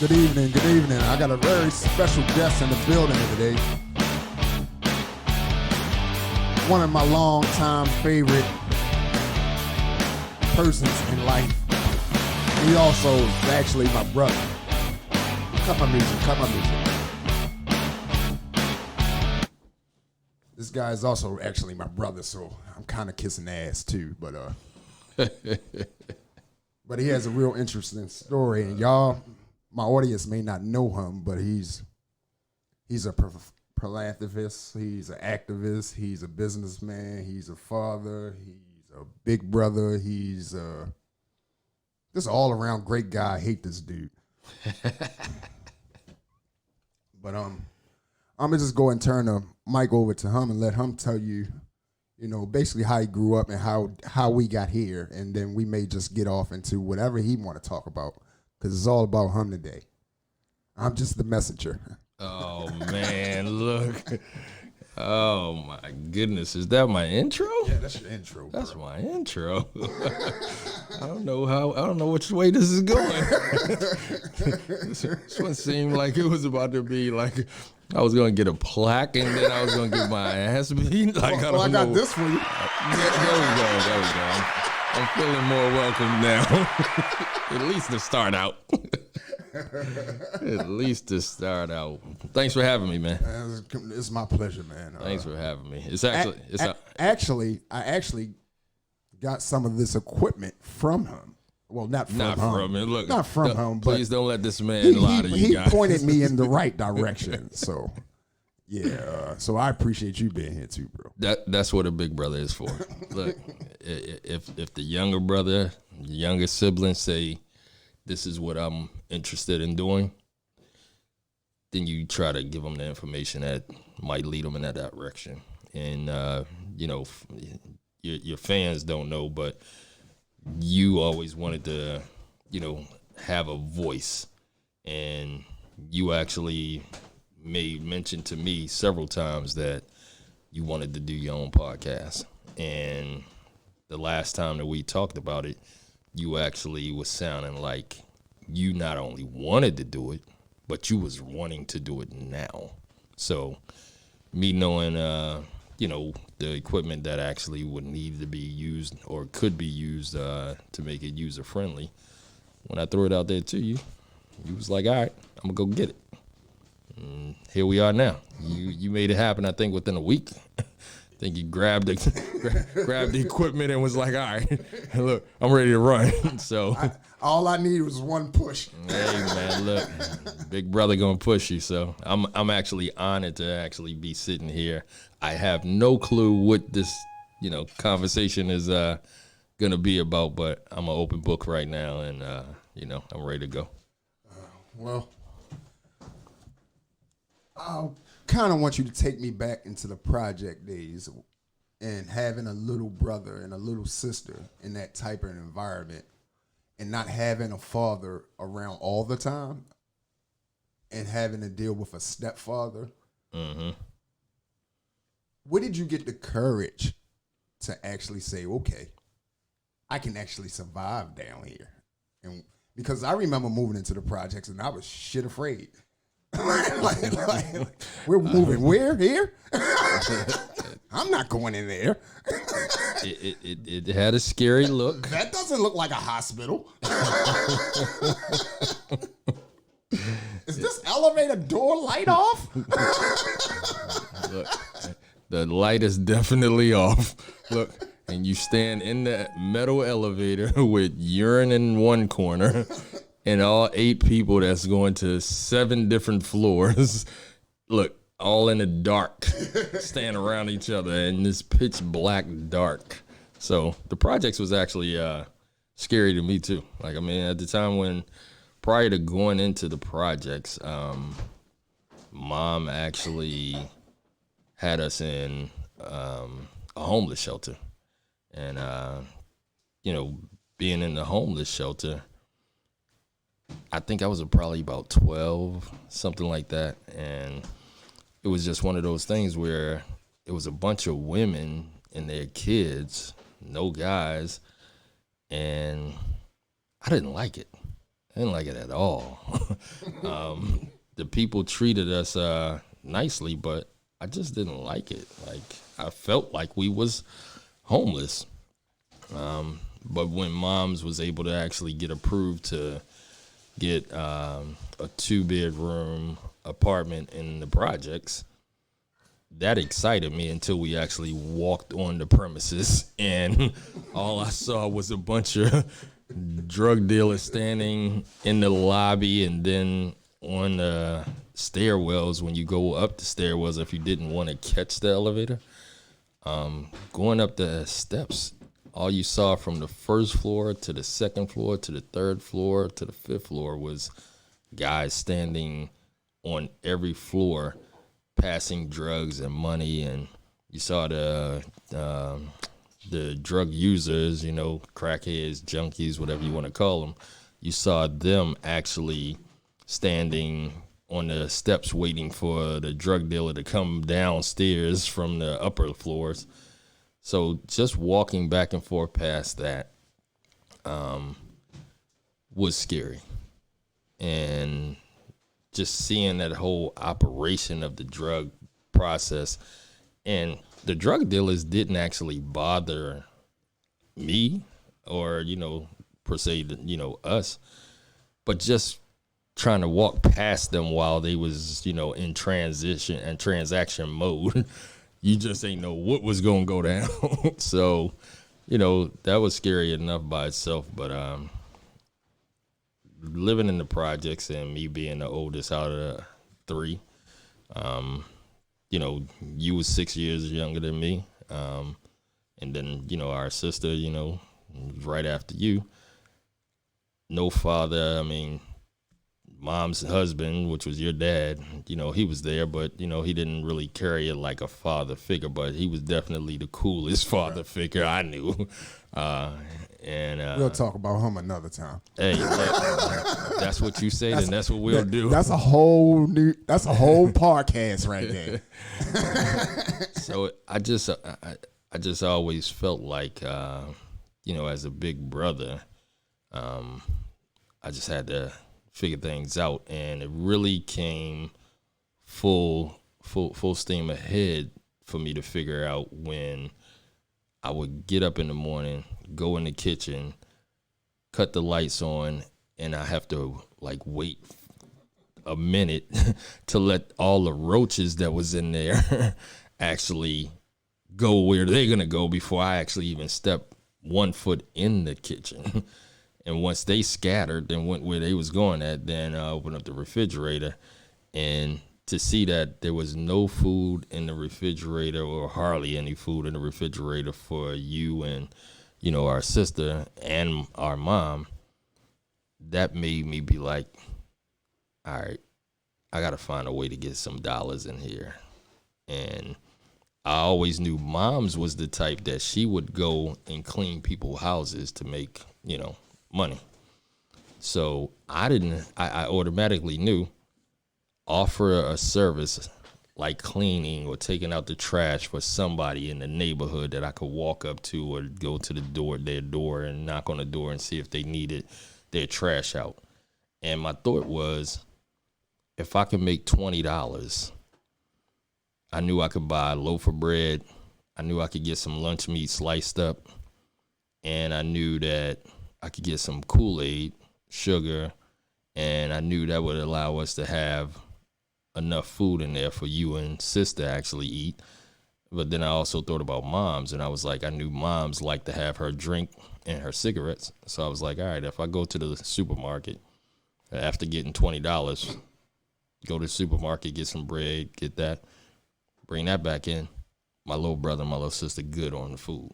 Good evening, good evening. I got a very special guest in the building today. One of my longtime favorite persons in life. He also is actually my brother. Cut my music. This guy is also actually my brother, so I'm kind of kissing ass too, but but he has a real interesting story, and y'all, my audience may not know him, but he's a philanthropist, he's an activist, he's a businessman, he's a father, he's a big brother, he's just all around great guy. I hate this dude. But I'm gonna just go and turn the mic over to him and let him tell you, basically how he grew up and how we got here, and then we may just get off into whatever he want to talk about, because it's all about him today. I'm just the messenger. Oh man, look. Oh my goodness, is that my intro? Yeah, that's your intro. That's bro. My intro. I don't know which way this is going. This one seemed like it was about to be like I was gonna get a plaque and then I was gonna get my ass beat. Like, I got this for you. There we go. I'm feeling more welcome now. At least to start out. At least to start out. Thanks for having me, man. It's my pleasure, man. Thanks for having me. I actually got some of this equipment from him. Well, not from him. Look, not from him. Please don't let this man lie to you guys. He pointed me in the right direction. So, yeah. So I appreciate you being here too, bro. That's what a big brother is for. Look, if the younger brother, the younger sibling say, this is what I'm interested in doing, then you try to give them the information that might lead them in that direction. And, your fans don't know, but you always wanted to, have a voice. And you actually made mention to me several times that you wanted to do your own podcast. And the last time that we talked about it, you actually was sounding like you not only wanted to do it, but you was wanting to do it now. So me knowing, the equipment that actually would need to be used or could be used to make it user-friendly, when I threw it out there to you, you was like, all right, I'm going to go get it. And here we are now. You made it happen, I think, within a week. I think you grabbed the equipment and was like, all right, look, I'm ready to run. So all I need was one push. Hey man, look, big brother gonna push you. So I'm actually honored to actually be sitting here. I have no clue what this conversation is gonna be about, but I'm an open book right now, and I'm ready to go. Well, I'll kind of want you to take me back into the project days and having a little brother and a little sister in that type of environment and not having a father around all the time and having to deal with a stepfather. Mm-hmm. Where did you get the courage to actually say, okay, I can actually survive down here? And because I remember moving into the projects and I was shit afraid. like, we're moving where? Here? I'm not going in there. It had a scary look. That doesn't look like a hospital. Is this elevator door light off? Look, the light is definitely off. Look, and you stand in that metal elevator with urine in one corner and all 8 people that's going to 7 different floors. Look, all in the dark, stand around each other in this pitch black dark. So the projects was actually scary to me too. Like, I mean, at the time prior to going into the projects, Mom actually had us in a homeless shelter. And, being in the homeless shelter, I think I was probably about 12, something like that. And it was just one of those things where it was a bunch of women and their kids, no guys. And I didn't like it. I didn't like it at all. The people treated us nicely, but I just didn't like it. Like, I felt like we was homeless. But when Moms was able to actually get approved to get a 2-bedroom apartment in the projects, that excited me until we actually walked on the premises, and all I saw was a bunch of drug dealers standing in the lobby, and then on the stairwells, when you go up the stairwells, if you didn't want to catch the elevator, going up the steps, all you saw from the first floor to the second floor to the third floor to the fifth floor was guys standing on every floor passing drugs and money. And you saw the drug users, crackheads, junkies, whatever you want to call them. You saw them actually standing on the steps waiting for the drug dealer to come downstairs from the upper floors. So just walking back and forth past that was scary. And just seeing that whole operation of the drug process, and the drug dealers didn't actually bother me or, per se, us, but just trying to walk past them while they was, in transition and transaction mode. You just ain't know what was going to go down. So, that was scary enough by itself. But living in the projects and me being the oldest out of the three, you was 6 years younger than me. And then, our sister, right after you. No father. Mom's husband, which was your dad, he was there, but, he didn't really carry it like a father figure, but he was definitely the coolest father figure I knew. We'll talk about him another time. Hey, that's what you say, then that's what we'll do. That's a whole podcast right there. So I just always felt like, as a big brother, I just had to figure things out, and it really came full steam ahead for me to figure out when I would get up in the morning, go in the kitchen, cut the lights on, and I have to wait a minute to let all the roaches that was in there actually go where they're gonna go before I actually even step 1 foot in the kitchen. And once they scattered and went where they was going at, then I opened up the refrigerator, and to see that there was no food in the refrigerator, or hardly any food in the refrigerator for you and, our sister and our mom, that made me be like, all right, I got to find a way to get some dollars in here. And I always knew Mom's was the type that she would go and clean people's houses to make, money. So I automatically knew, offer a service like cleaning or taking out the trash for somebody in the neighborhood that I could walk up to, or go to their door and knock on the door and see if they needed their trash out. And my thought was, if I could make $20, I knew I could buy a loaf of bread. I knew I could get some lunch meat sliced up, and I knew that I could get some Kool-Aid, sugar, and I knew that would allow us to have enough food in there for you and sis to actually eat. But then I also thought about Mom's, and I was like, I knew Mom's like to have her drink and her cigarettes. So I was like, all right, if I go to the supermarket after getting $20, go to the supermarket, get some bread, get that, bring that back in, my little brother and my little sister good on the food.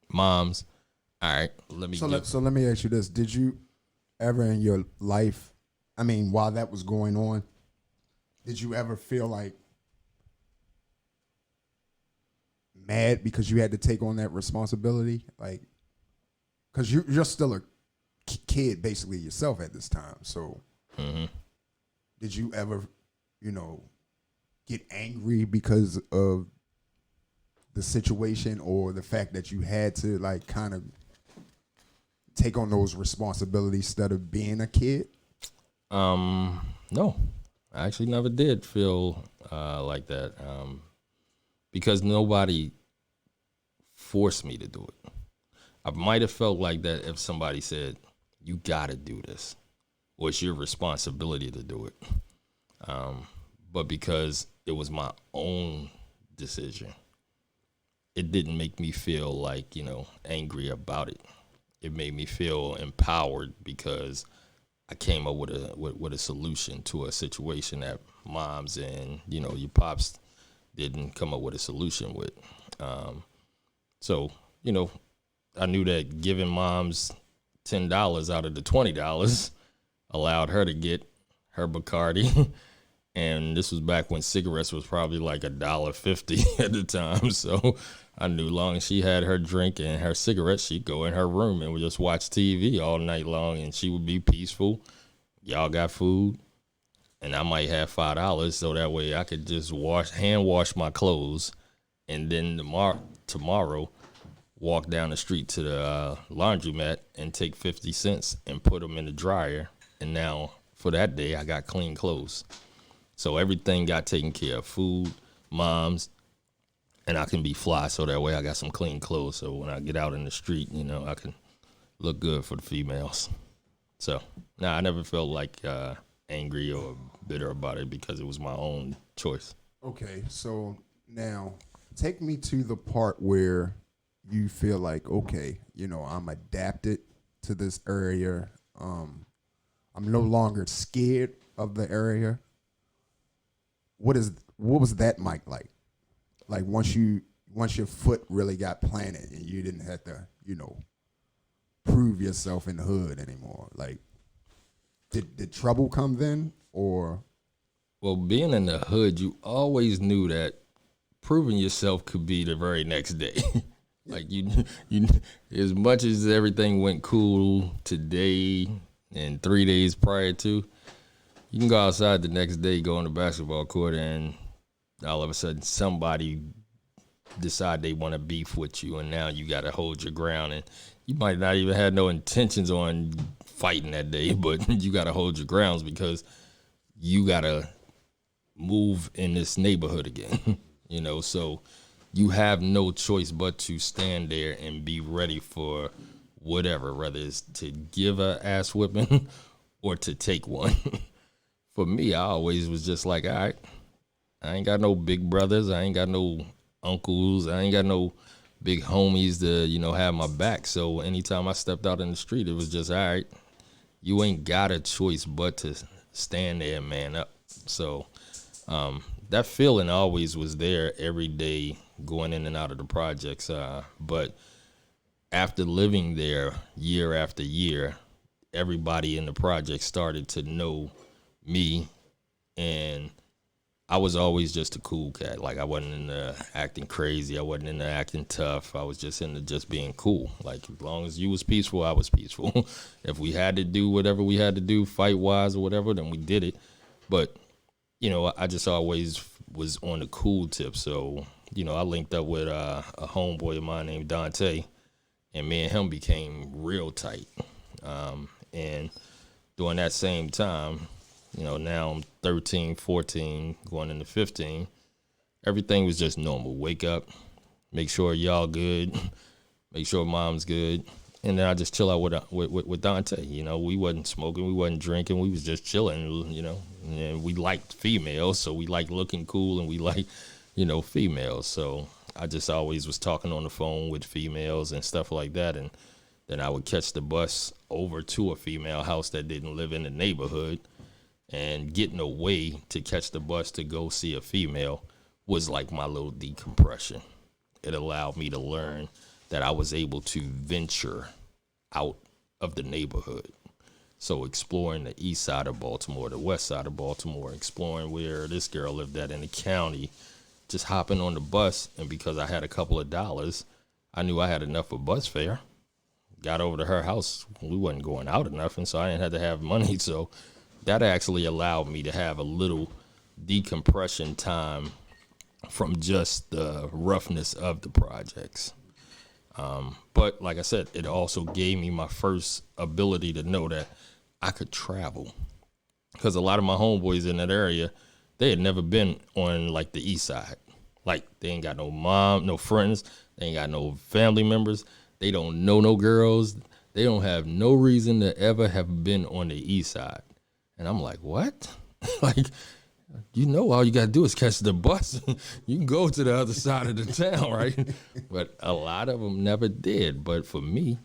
Mom's, all right, So let me ask you this. Did you ever in your life, while that was going on, did you ever feel like mad because you had to take on that responsibility? Because you're still a kid basically yourself at this time. So did you ever, get angry because of the situation, or the fact that you had to kind of take on those responsibilities instead of being a kid? No, I actually never did feel like that because nobody forced me to do it. I might have felt like that if somebody said, "You got to do this," or "It's your responsibility to do it." But because it was my own decision, it didn't make me feel like, angry about it. It made me feel empowered because I came up with a solution to a situation that moms and, your pops didn't come up with a solution with. So, I knew that giving moms $10 out of the $20 allowed her to get her Bacardi. And this was back when cigarettes was probably like $1.50 at the time. So I knew long as she had her drink and her cigarettes, she'd go in her room and would just watch TV all night long, and she would be peaceful. Y'all got food, and I might have $5, so that way I could just hand wash my clothes, and then tomorrow walk down the street to the laundromat and take 50 cents and put them in the dryer. And now for that day, I got clean clothes. So everything got taken care of, food, moms, and I can be fly, so that way I got some clean clothes. So when I get out in the street, I can look good for the females. So, I never felt like angry or bitter about it because it was my own choice. Okay, so now take me to the part where you feel like, okay, I'm adapted to this area. I'm no longer scared of the area. What was that Mike like? Like once your foot really got planted and you didn't have to, prove yourself in the hood anymore. Like, did trouble come then, or? Well, being in the hood, you always knew that proving yourself could be the very next day. Like you, as much as everything went cool today and 3 days prior to, you can go outside the next day, go on the basketball court, and all of a sudden somebody decide they want to beef with you, and now you got to hold your ground, and you might not even have no intentions on fighting that day, but you got to hold your grounds because you got to move in this neighborhood again, so you have no choice but to stand there and be ready for whatever, whether it's to give a ass whipping or to take one. For me, I always was just like, all right, I ain't got no big brothers. I ain't got no uncles. I ain't got no big homies to, have my back. So anytime I stepped out in the street, it was just, all right, you ain't got a choice but to stand there and man up. So that feeling always was there every day going in and out of the projects. But after living there year after year, everybody in the project started to know me, and I was always just a cool cat. Like I wasn't into acting crazy. I wasn't into acting tough. I was just into just being cool. Like as long as you was peaceful, I was peaceful. If we had to do whatever we had to do, fight wise or whatever, then we did it. But I just always was on the cool tip. So I linked up with a homeboy of mine named Dante, and me and him became real tight. And during that same time, now I'm 13, 14, going into 15. Everything was just normal. Wake up, make sure y'all good, make sure mom's good, and then I just chill out with Dante. We wasn't smoking, we wasn't drinking, we was just chilling. And we liked females, so we liked looking cool, and we liked, females. So I just always was talking on the phone with females and stuff like that, and then I would catch the bus over to a female house that didn't live in the neighborhood. And getting away to catch the bus to go see a female was like my little decompression. It allowed me to learn that I was able to venture out of the neighborhood. So exploring the east side of Baltimore, the west side of Baltimore, exploring where this girl lived at in the county, just hopping on the bus. And because I had a couple of dollars, I knew I had enough for bus fare. Got over to her house. We wasn't going out or nothing, so I didn't have to have money. So that actually allowed me to have a little decompression time from just the roughness of the projects. But like I said, it also gave me my first ability to know that I could travel. Because a lot of my homeboys in that area, they had never been on like the east side. Like they ain't got no mom, no friends, they ain't got no family members, they don't know no girls, they don't have no reason to ever have been on the east side. And I'm like, what? Like, all you gotta do is catch the bus. You can go to the other side of the town, right? But a lot of them never did. But for me,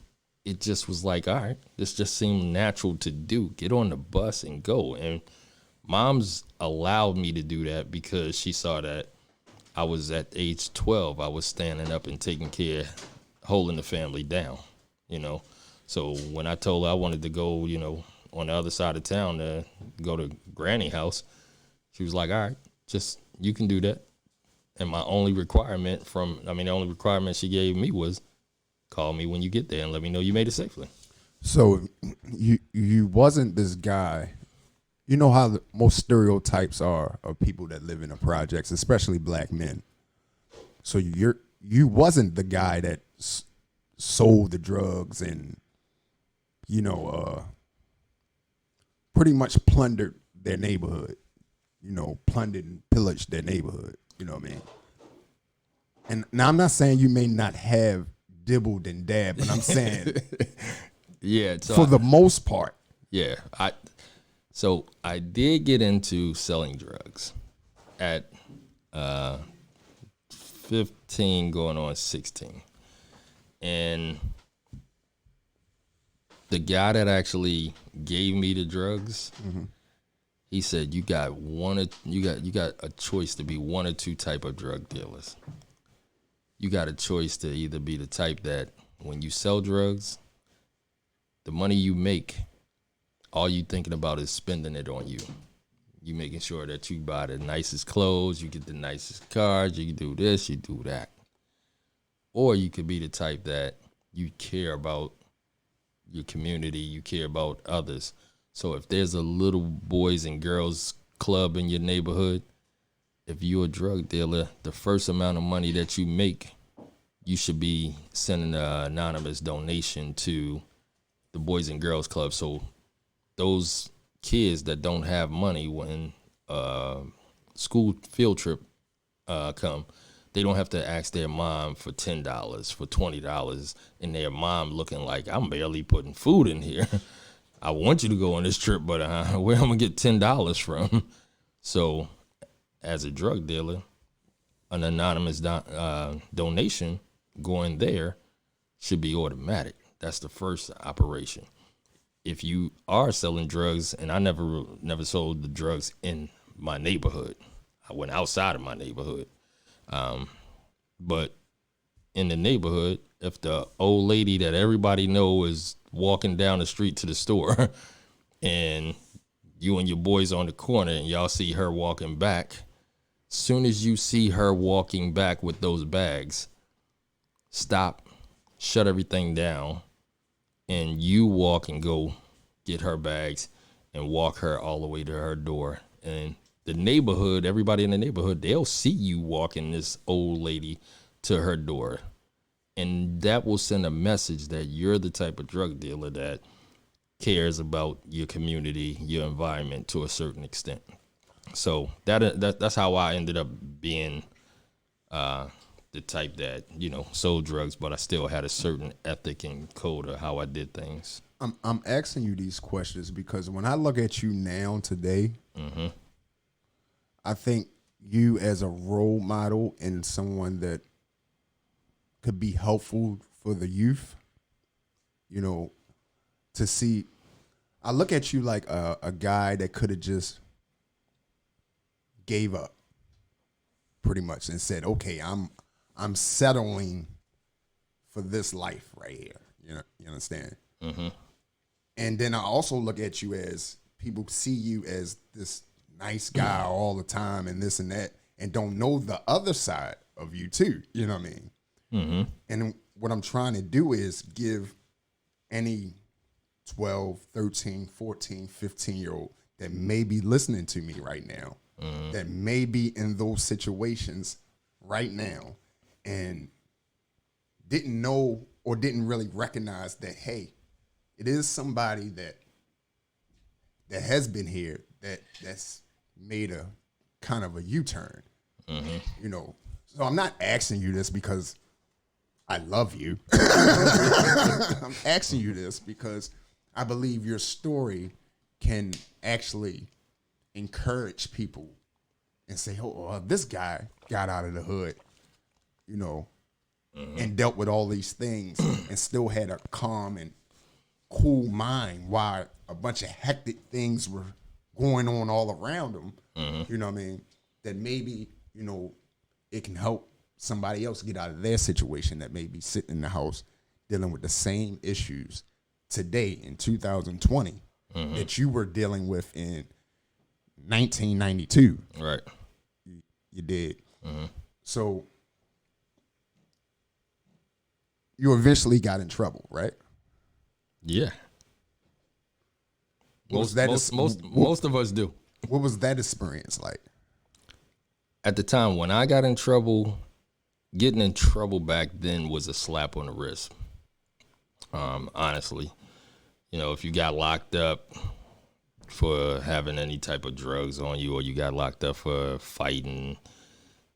it just was like, all right, this just seemed natural to do. Get on the bus and go. And mom's allowed me to do that because she saw that I was at age 12. I was standing up and taking care, holding the family down, So when I told her I wanted to go, on the other side of town to go to Granny house, she was like, all right, just, you can do that. And my only requirement the only requirement she gave me was call me when you get there and let me know you made it safely. So you wasn't this guy. You know how most stereotypes are of people that live in the projects, especially black men. So you wasn't the guy that sold the drugs and pretty much plundered their neighborhood. Plundered and pillaged their neighborhood. You know what I mean? And now I'm not saying you may not have dibbled and dabbed, but I'm saying Yeah. So for the most part. Yeah. So I did get into selling drugs at 15 going on 16. And the guy that actually gave me the drugs, he said, you got a choice to be one or two type of drug dealers. You got a choice to either be the type that when you sell drugs, the money you make, all you thinking about is spending it on you. You making sure that you buy the nicest clothes, you get the nicest cars, you can do this, you do that. Or you could be the type that you care about your community, you care about others. So if there's a little boys and girls club in your neighborhood, if you're a drug dealer, the first amount of money that you make, you should be sending an anonymous donation to the Boys and Girls Club. So those kids that don't have money when school field trip come, they don't have to ask their mom for $10, for $20, and their mom looking like, I'm barely putting food in here. I want you to go on this trip, but where am I going to get $10 from? So as a drug dealer, an anonymous donation going there should be automatic. That's the first operation. If you are selling drugs, and I never sold the drugs in my neighborhood. I went outside of my neighborhood. But in the neighborhood, if the old lady that everybody know is walking down the street to the store and you and your boys on the corner and y'all see her walking back, soon as you see her walking back with those bags, stop, shut everything down, and you walk and go get her bags and walk her all the way to her door. And the neighborhood, everybody in the neighborhood, they'll see you walking this old lady to her door. And that will send a message that you're the type of drug dealer that cares about your community, your environment to a certain extent. So that's how I ended up being the type that, sold drugs, but I still had a certain ethic and code of how I did things. I'm asking you these questions because when I look at you now today, I think you as a role model and someone that could be helpful for the youth, to see. I look at you like a guy that could have just gave up pretty much and said, okay, I'm settling for this life right here. You understand? Mm-hmm. And then I also look at you as people see you as this nice guy all the time and this and that and don't know the other side of you too. You know what I mean? Mm-hmm. And what I'm trying to do is give any 12, 13, 14, 15-year-old that may be listening to me right now, that may be in those situations right now, and didn't know or didn't really recognize that, hey, it is somebody that has been here that's made a kind of a U-turn. You know, so I'm not asking you this because I love you. I'm asking you this because I believe your story can actually encourage people and say, oh, well, this guy got out of the hood, you know, and dealt with all these things and still had a calm and cool mind while a bunch of hectic things were going on all around him. You know what I mean? That maybe, you know, it can help somebody else get out of their situation that may be sitting in the house dealing with the same issues today in 2020 that you were dealing with in 1992. Right. You did. So you eventually got in trouble, right? Yeah. What was Most of us do. What was that experience like? At the time when I got in trouble, getting in trouble back then was a slap on the wrist. Honestly, you know, if you got locked up for having any type of drugs on you, or you got locked up for fighting,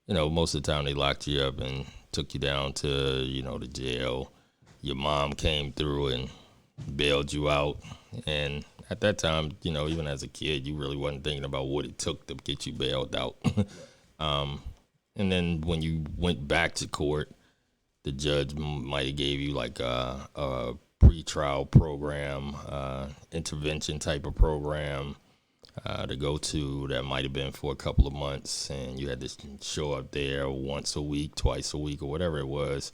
you know, most of the time they locked you up and took you down to, you know, the jail. Your mom came through and bailed you out. And at that time, you know, even as a kid, you really wasn't thinking about what it took to get you bailed out. And then when you went back to court, the judge might have gave you like a pre-trial program, intervention type of program to go to that might have been for a couple of months, and you had to show up there once a week, twice a week, or whatever it was.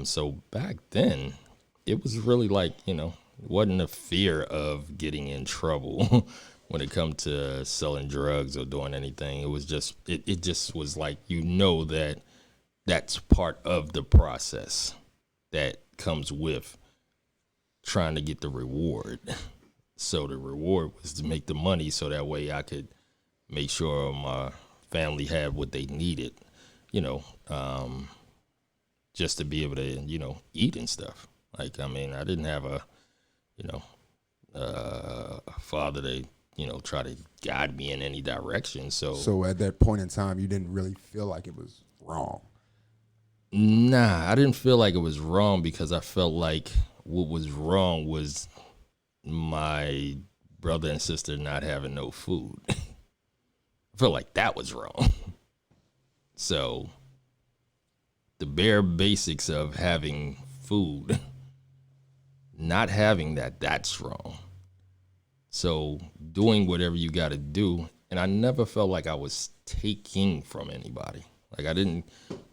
So back then, it was really like, you know, it wasn't a fear of getting in trouble when it come to selling drugs or doing anything. It was just, it just was like, you know, that that's part of the process that comes with trying to get the reward. So the reward was to make the money so that way I could make sure my family had what they needed, you know, just to be able to, you know, eat and stuff. Like, I mean, I didn't have a, you know, a father to, you know, try to guide me in any direction. So at that point in time, you didn't really feel like it was wrong. Nah, I didn't feel like it was wrong because I felt like what was wrong was my brother and sister not having no food. I felt like that was wrong. So the bare basics of having food, not having that, that's wrong. So doing whatever you got to do. And I never felt like I was taking from anybody. Like, I didn't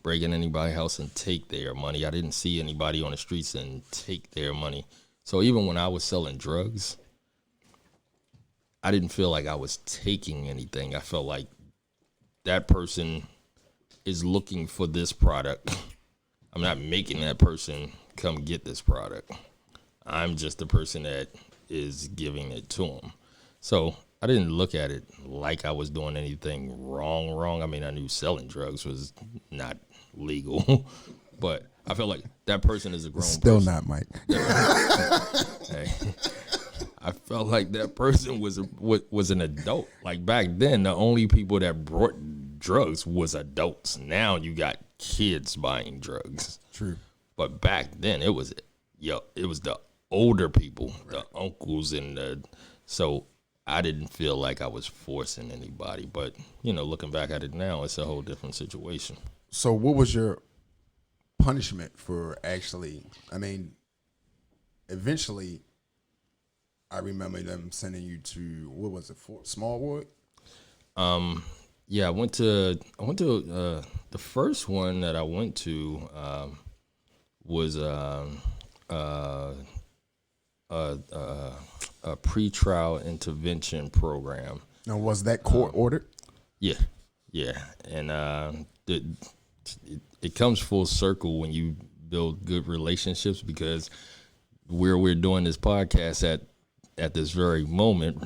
break in anybody's house and take their money. I didn't see anybody on the streets and take their money. So even when I was selling drugs, I didn't feel like I was taking anything. I felt like that person is looking for this product. I'm not making that person come get this product. I'm just the person that is giving it to them. So I didn't look at it like I was doing anything wrong. I mean, I knew selling drugs was not legal, but I felt like that person is a grown Still person. not, Mike. Hey, I felt like that person was an adult. Like back then, the only people that brought drugs was adults. Now you got kids buying drugs. True. But back then, it was the older people, the uncles, and so I didn't feel like I was forcing anybody. But, you know, looking back at it now, it's a whole different situation. So what was your punishment for actually, I mean, eventually I remember them sending you to, what was it, Fort Smallwood? Yeah, I went to the first one that I went to was a pretrial intervention program. Now, was that court ordered? Yeah, and it comes full circle when you build good relationships, because where we're doing this podcast at this very moment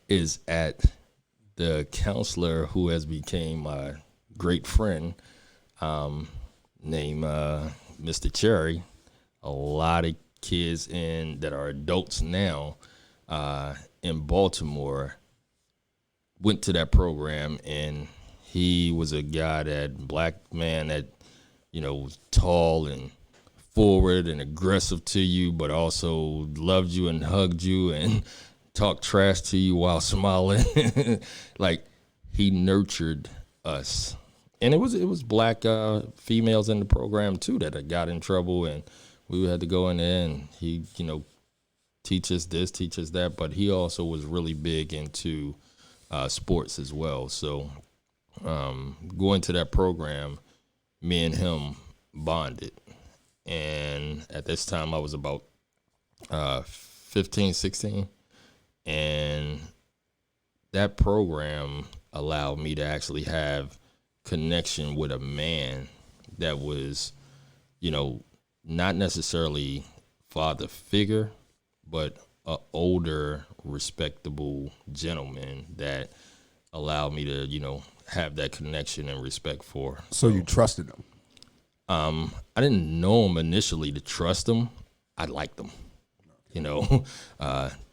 is at the counselor who has became my great friend, named Mr. Cherry, a lot of kids that are adults now in Baltimore went to that program, and he was a guy, black man that, was tall and forward and aggressive to you, but also loved you and hugged you and talked trash to you while smiling. Like, he nurtured us. And it was black females in the program too that got in trouble, and we had to go in there and he, teach us this, teach us that. But he also was really big into sports as well. So going to that program, me and him bonded. And at this time I was about 15, 16. And that program allowed me to actually have connection with a man that was, not necessarily father figure, but an older, respectable gentleman that allowed me to, have that connection and respect for. So you trusted him? I didn't know him initially to trust him. I liked him,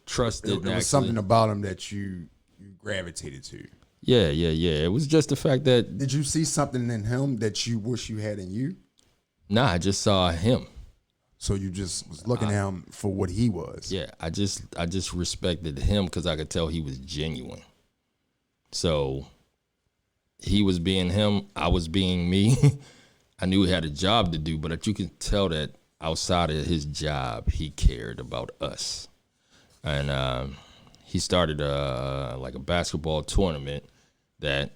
trusted. There was something about him that you gravitated to. Yeah. It was just the fact that. Did you see something in him that you wish you had in you? Nah, I just saw him. So you just was looking at him for what he was. Yeah, I just respected him because I could tell he was genuine. So he was being him, I was being me. I knew he had a job to do, but you can tell that outside of his job, he cared about us. And he started like a basketball tournament that,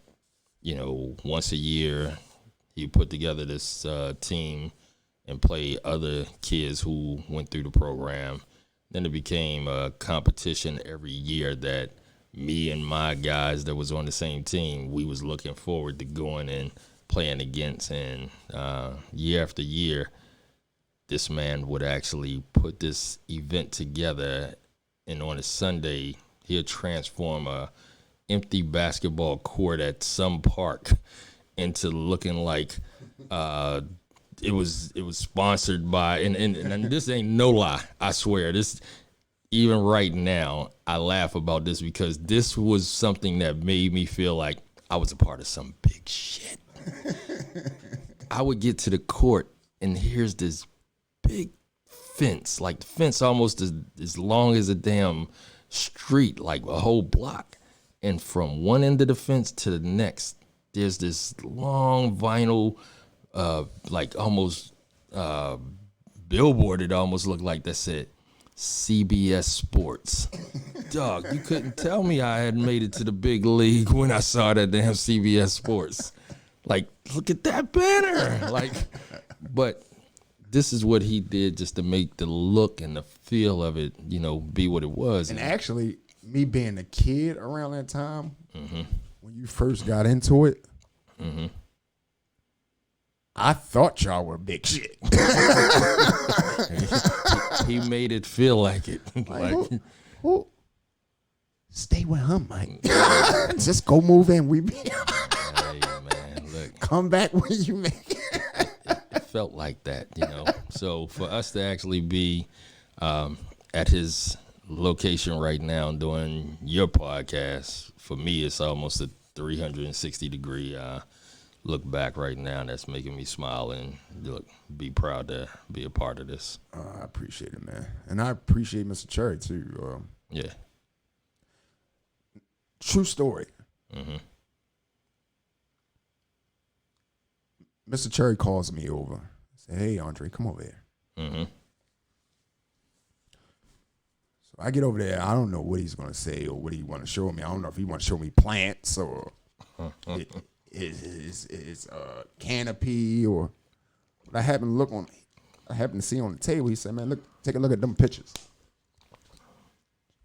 once a year he put together this team and play other kids who went through the program. Then it became a competition every year that me and my guys that was on the same team, we was looking forward to going and playing against. And year after year, this man would actually put this event together, and on a Sunday, he'd transform a empty basketball court at some park into looking like it was sponsored by, and this ain't no lie, I swear. This, even right now, I laugh about this because this was something that made me feel like I was a part of some big shit. I would get to the court, and here's this big fence, like the fence almost as long as a damn street, like a whole block. And from one end of the fence to the next, there's this long vinyl, like almost billboard, it almost looked like, that said CBS Sports. Dog, you couldn't tell me I had made it to the big league when I saw that damn CBS Sports. Like, look at that banner. Like, but this is what he did just to make the look and the feel of it, be what it was. And actually, me being a kid around that time, when you first got into it, I thought y'all were big shit. He made it feel like it. Who? Stay with him, Mike. Just go move in. We be. Hey, man, look. Come back when you make it. It felt like that, So for us to actually be at his location right now doing your podcast, for me, it's almost a 360-degree look back right now. That's making me smile and be proud to be a part of this. I appreciate it, man. And I appreciate Mr. Cherry, too. Yeah. True story. Mr. Cherry calls me over. Say, hey, Andre, come over here. So I get over there. I don't know what he's going to say or what he want to show me. I don't know if he want to show me plants or his canopy or what I happened to see on the table. He said, man, look, take a look at them pictures.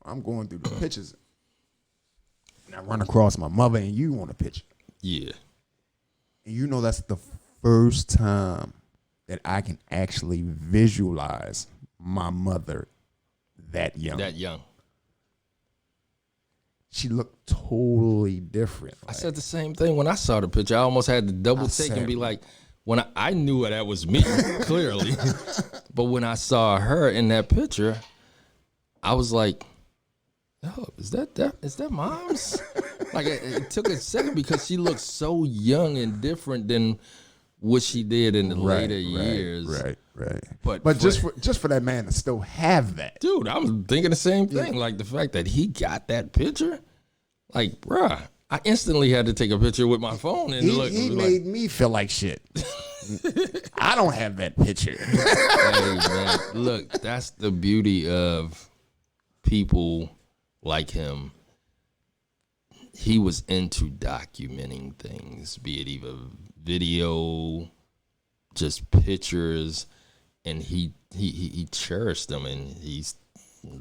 I'm going through the pictures. And I run across my mother and you on a picture. Yeah. And that's the first time that I can actually visualize my mother that young. She looked totally different. I said the same thing when I saw the picture. I almost had to double take and be like, when I knew that was me clearly, but when I saw her in that picture, I was like, "Oh, is that mom's?" Like it took a second because she looked so young and different than what she did in the later years. Right. But just for that man to still have that, dude, I was thinking the same thing. Like the fact that he got that picture, like, bruh, I instantly had to take a picture with my phone and look. he made me feel like shit. I don't have that picture. Hey, man, look, that's the beauty of people like him. He was into documenting things, be it either video, just pictures, and he cherished them, and he's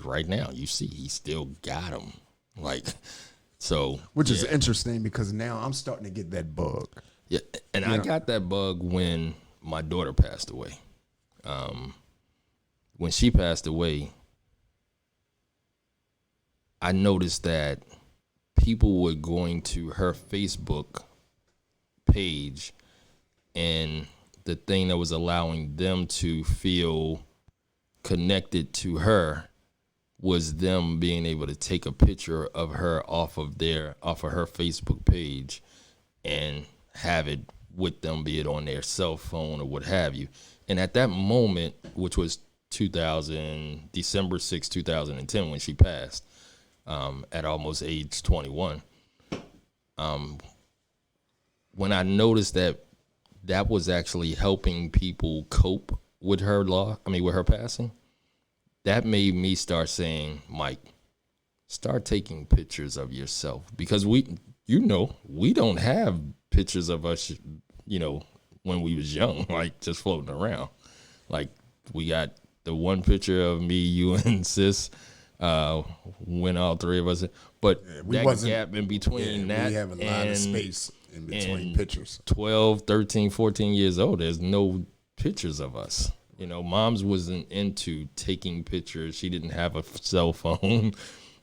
right now. You see, he still got them, like so. Which is interesting because now I'm starting to get that bug. Yeah, and I got that bug when my daughter passed away. When she passed away, I noticed that people were going to her Facebook page, and the thing that was allowing them to feel connected to her was them being able to take a picture of her off of her Facebook page and have it with them, be it on their cell phone or what have you. And at that moment, which was December 6, 2010, when she passed, at almost age 21, when I noticed that was actually helping people cope with with her passing, that made me start saying, Mike, start taking pictures of yourself, because we don't have pictures of us, when we was young, like just floating around. Like we got the one picture of me, you, and sis, when all three of us, but that gap in between that, we have a lot of space in between pictures. 12, 13, 14 years old, there's no pictures of us. Moms wasn't into taking pictures. She didn't have a cell phone.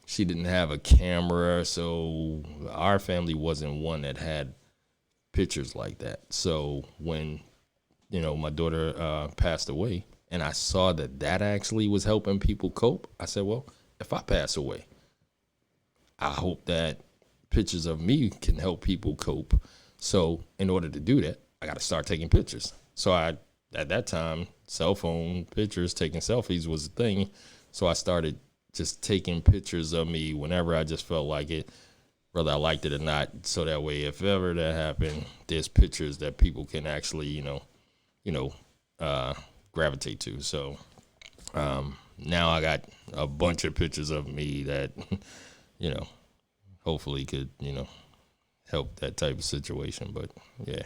She didn't have a camera. So our family wasn't one that had pictures like that. So when, my daughter passed away and I saw that actually was helping people cope, I said, well, if I pass away, I hope that pictures of me can help people cope. So in order to do that, I got to start taking pictures. So at that time, cell phone pictures, taking selfies was a thing. So I started just taking pictures of me whenever I just felt like it, whether I liked it or not. So that way, if ever that happened, there's pictures that people can actually, gravitate to. So now I got a bunch of pictures of me that, hopefully could, help that type of situation. But yeah,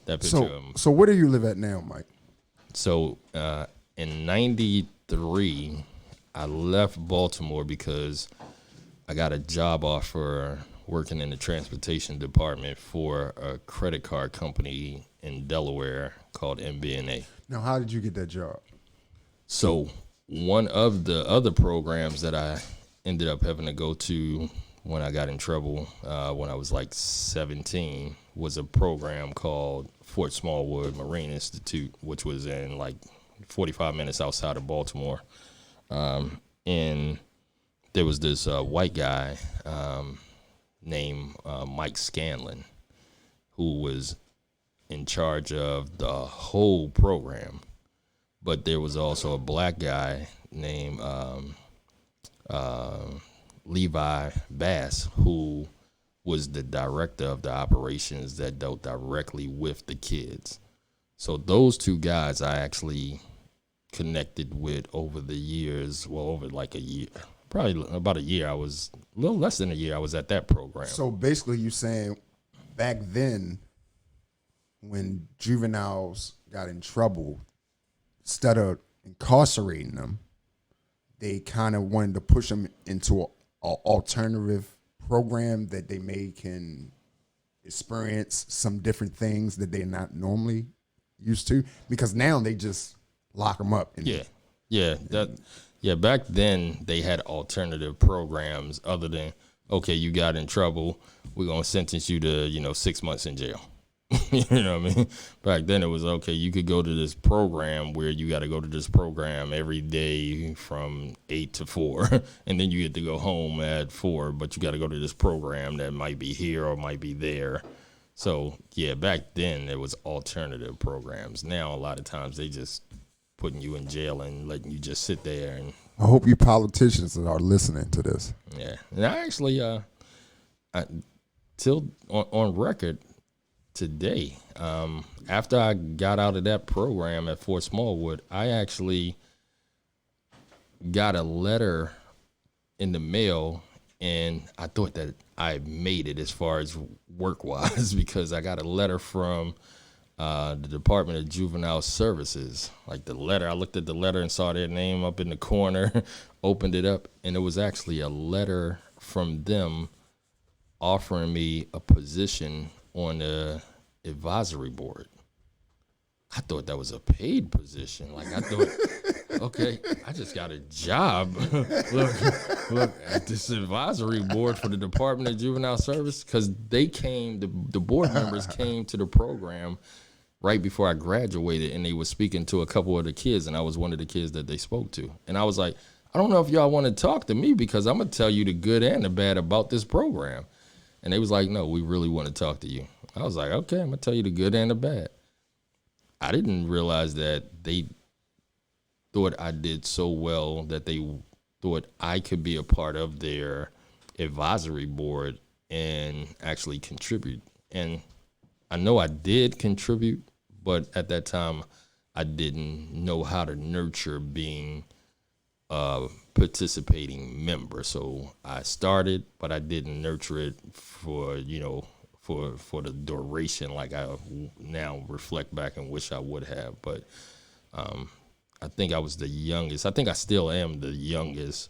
that picture. So where do you live at now, Mike? So in '93, I left Baltimore because I got a job offer working in the transportation department for a credit card company in Delaware called MBNA. Now, how did you get that job? So one of the other programs that I ended up having to go to when I got in trouble when I was like 17 was a program called Fort Smallwood Marine Institute, which was in like 45 minutes outside of Baltimore. And there was this white guy named Mike Scanlon who was in charge of the whole program. But there was also a black guy named Levi Bass, who was the director of the operations that dealt directly with the kids. So those two guys I actually connected with over the years, over like a year, probably about a year. I was a little less than a year. I was at that program. So basically you saying back then when juveniles got in trouble, instead of incarcerating them, they kind of wanted to push them into an alternative program that they can experience some different things that they're not normally used to, because now they just lock them up. Back then they had alternative programs other than, okay, you got in trouble, we're gonna sentence you to 6 months in jail. You know what I mean? Back then it was okay. You could go to this program where you got to go to this program every day from 8 to 4, and then you get to go home at 4. But you got to go to this program that might be here or might be there. So yeah, back then there was alternative programs. Now a lot of times they just putting you in jail and letting you just sit there and I hope you politicians are listening to this. yeah. And I actually till on record today, after I got out of that program at Fort Smallwood, I actually got a letter in the mail, and I thought that I made it as far as work wise because I got a letter from the Department of Juvenile Services. Like the letter, I looked at the letter and saw their name up in the corner, opened it up, and it was actually a letter from them offering me a position on the advisory board. I thought that was a paid position. Like I thought, okay, I just got a job. look at this advisory board for the Department of Juvenile Service, because they came, the board members came to the program right before I graduated, and they were speaking to a couple of the kids, and I was one of the kids that they spoke to. And I was like, I don't know if y'all want to talk to me because I'm gonna tell you the good and the bad about this program. And they was like, no, we really want to talk to you. I was like, okay, I'm gonna tell you the good and the bad. I didn't realize that they thought I did so well that they thought I could be a part of their advisory board and actually contribute. And I know I did contribute, but at that time I didn't know how to nurture being a participating member. So I started, but I didn't nurture it for, for the duration like I now reflect back and wish I would have. But I think I was the youngest. I think I still am the youngest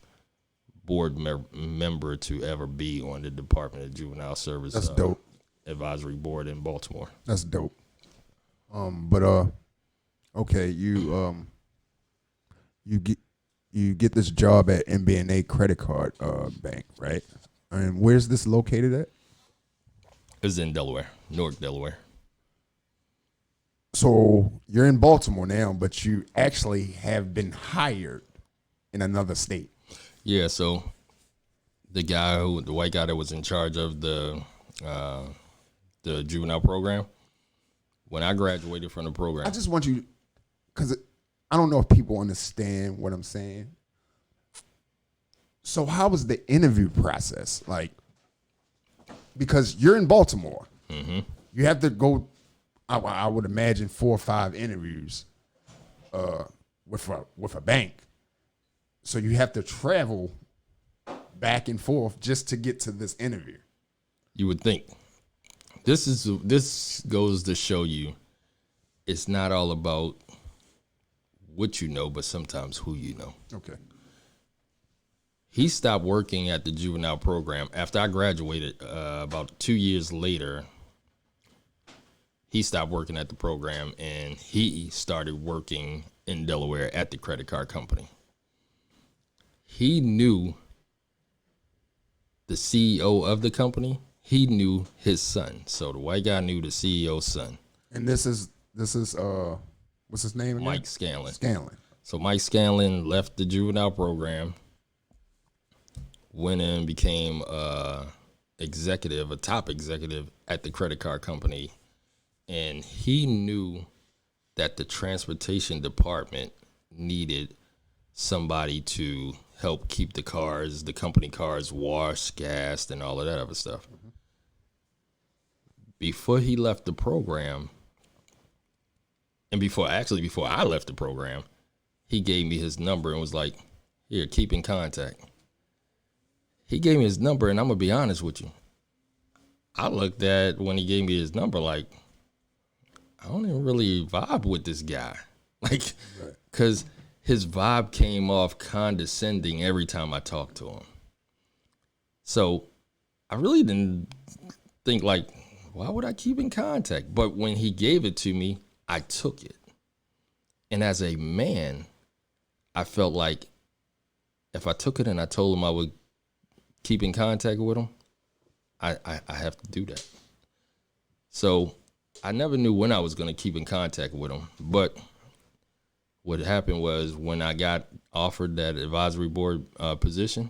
board member to ever be on the Department of Juvenile Service. That's dope. Advisory board in Baltimore. That's dope. Okay, you get this job at MBNA Credit Card Bank, right? And where's this located at? It's in Delaware, Newark, Delaware. So you're in Baltimore now, but you actually have been hired in another state. Yeah, so the white guy that was in charge of the juvenile program, when I graduated from the program. I just want you, because I don't know if people understand what I'm saying. So how was the interview process? Like, because you're in Baltimore. Mm-hmm. You have to go, I would imagine, 4 or 5 interviews with a bank. So you have to travel back and forth just to get to this interview. You would think. This goes to show you it's not all about what you know, but sometimes who you know. Okay. He stopped working at the juvenile program after I graduated. About 2 years later, he stopped working at the program and he started working in Delaware at the credit card company. He knew the CEO of the company. He knew his son. So the white guy knew the CEO's son. And this is what's his name again? Mike Scanlon. Scanlon. So Mike Scanlon left the juvenile program, went in and became a top executive at the credit card company. And he knew that the transportation department needed somebody to help keep the company cars washed, gassed, and all of that other stuff. Mm-hmm. Before he left the program, and before I left the program, he gave me his number and was like, here, keep in contact. He gave me his number, and I'm going to be honest with you. I looked at when he gave me his number like, I don't even really vibe with this guy. Like, because his vibe came off condescending every time I talked to him. So I really didn't think like, why would I keep in contact? But when he gave it to me, I took it. And as a man, I felt like if I took it and I told him I would keep in contact with him, I have to do that. So I never knew when I was going to keep in contact with him. But what happened was when I got offered that advisory board position,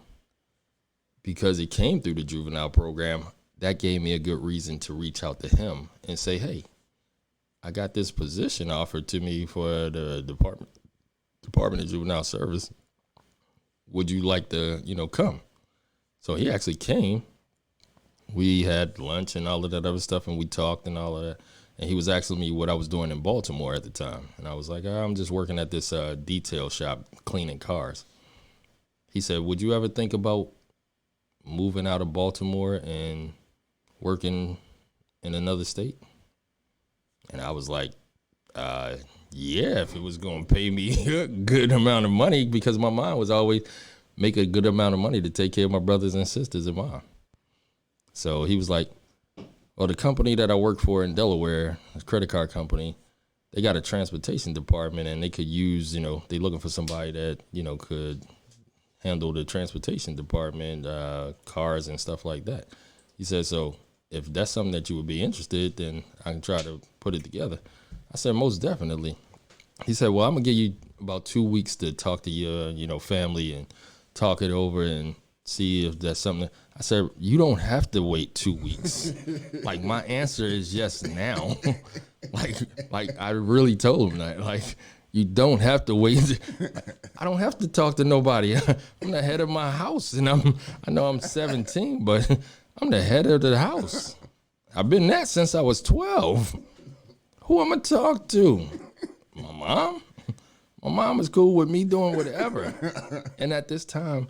because it came through the juvenile program, that gave me a good reason to reach out to him and say, hey, I got this position offered to me for the Department of Juvenile Service. Would you like to, come? So he actually came. We had lunch and all of that other stuff, and we talked and all of that. And he was asking me what I was doing in Baltimore at the time. And I was like, I'm just working at this detail shop cleaning cars. He said, would you ever think about moving out of Baltimore and working in another state? And I was like, yeah, if it was going to pay me a good amount of money, because my mom was always make a good amount of money to take care of my brothers and sisters and mom. So he was like, well, the company that I work for in Delaware, a credit card company, they got a transportation department, and they could use, they looking for somebody that, could handle the transportation department, cars and stuff like that. He said, so if that's something that you would be interested, then I can try to put it together. I said, most definitely. He said, well, I'm going to give you about 2 weeks to talk to your, family and talk it over and see if that's something. I said, you don't have to wait 2 weeks. Like, my answer is yes now. like I really told him that. Like, you don't have to wait. I don't have to talk to nobody. I'm the head of my house, and I know I'm 17, but I'm the head of the house. I've been that since I was 12. Who am I talk to? My mom? My mom is cool with me doing whatever. And at this time,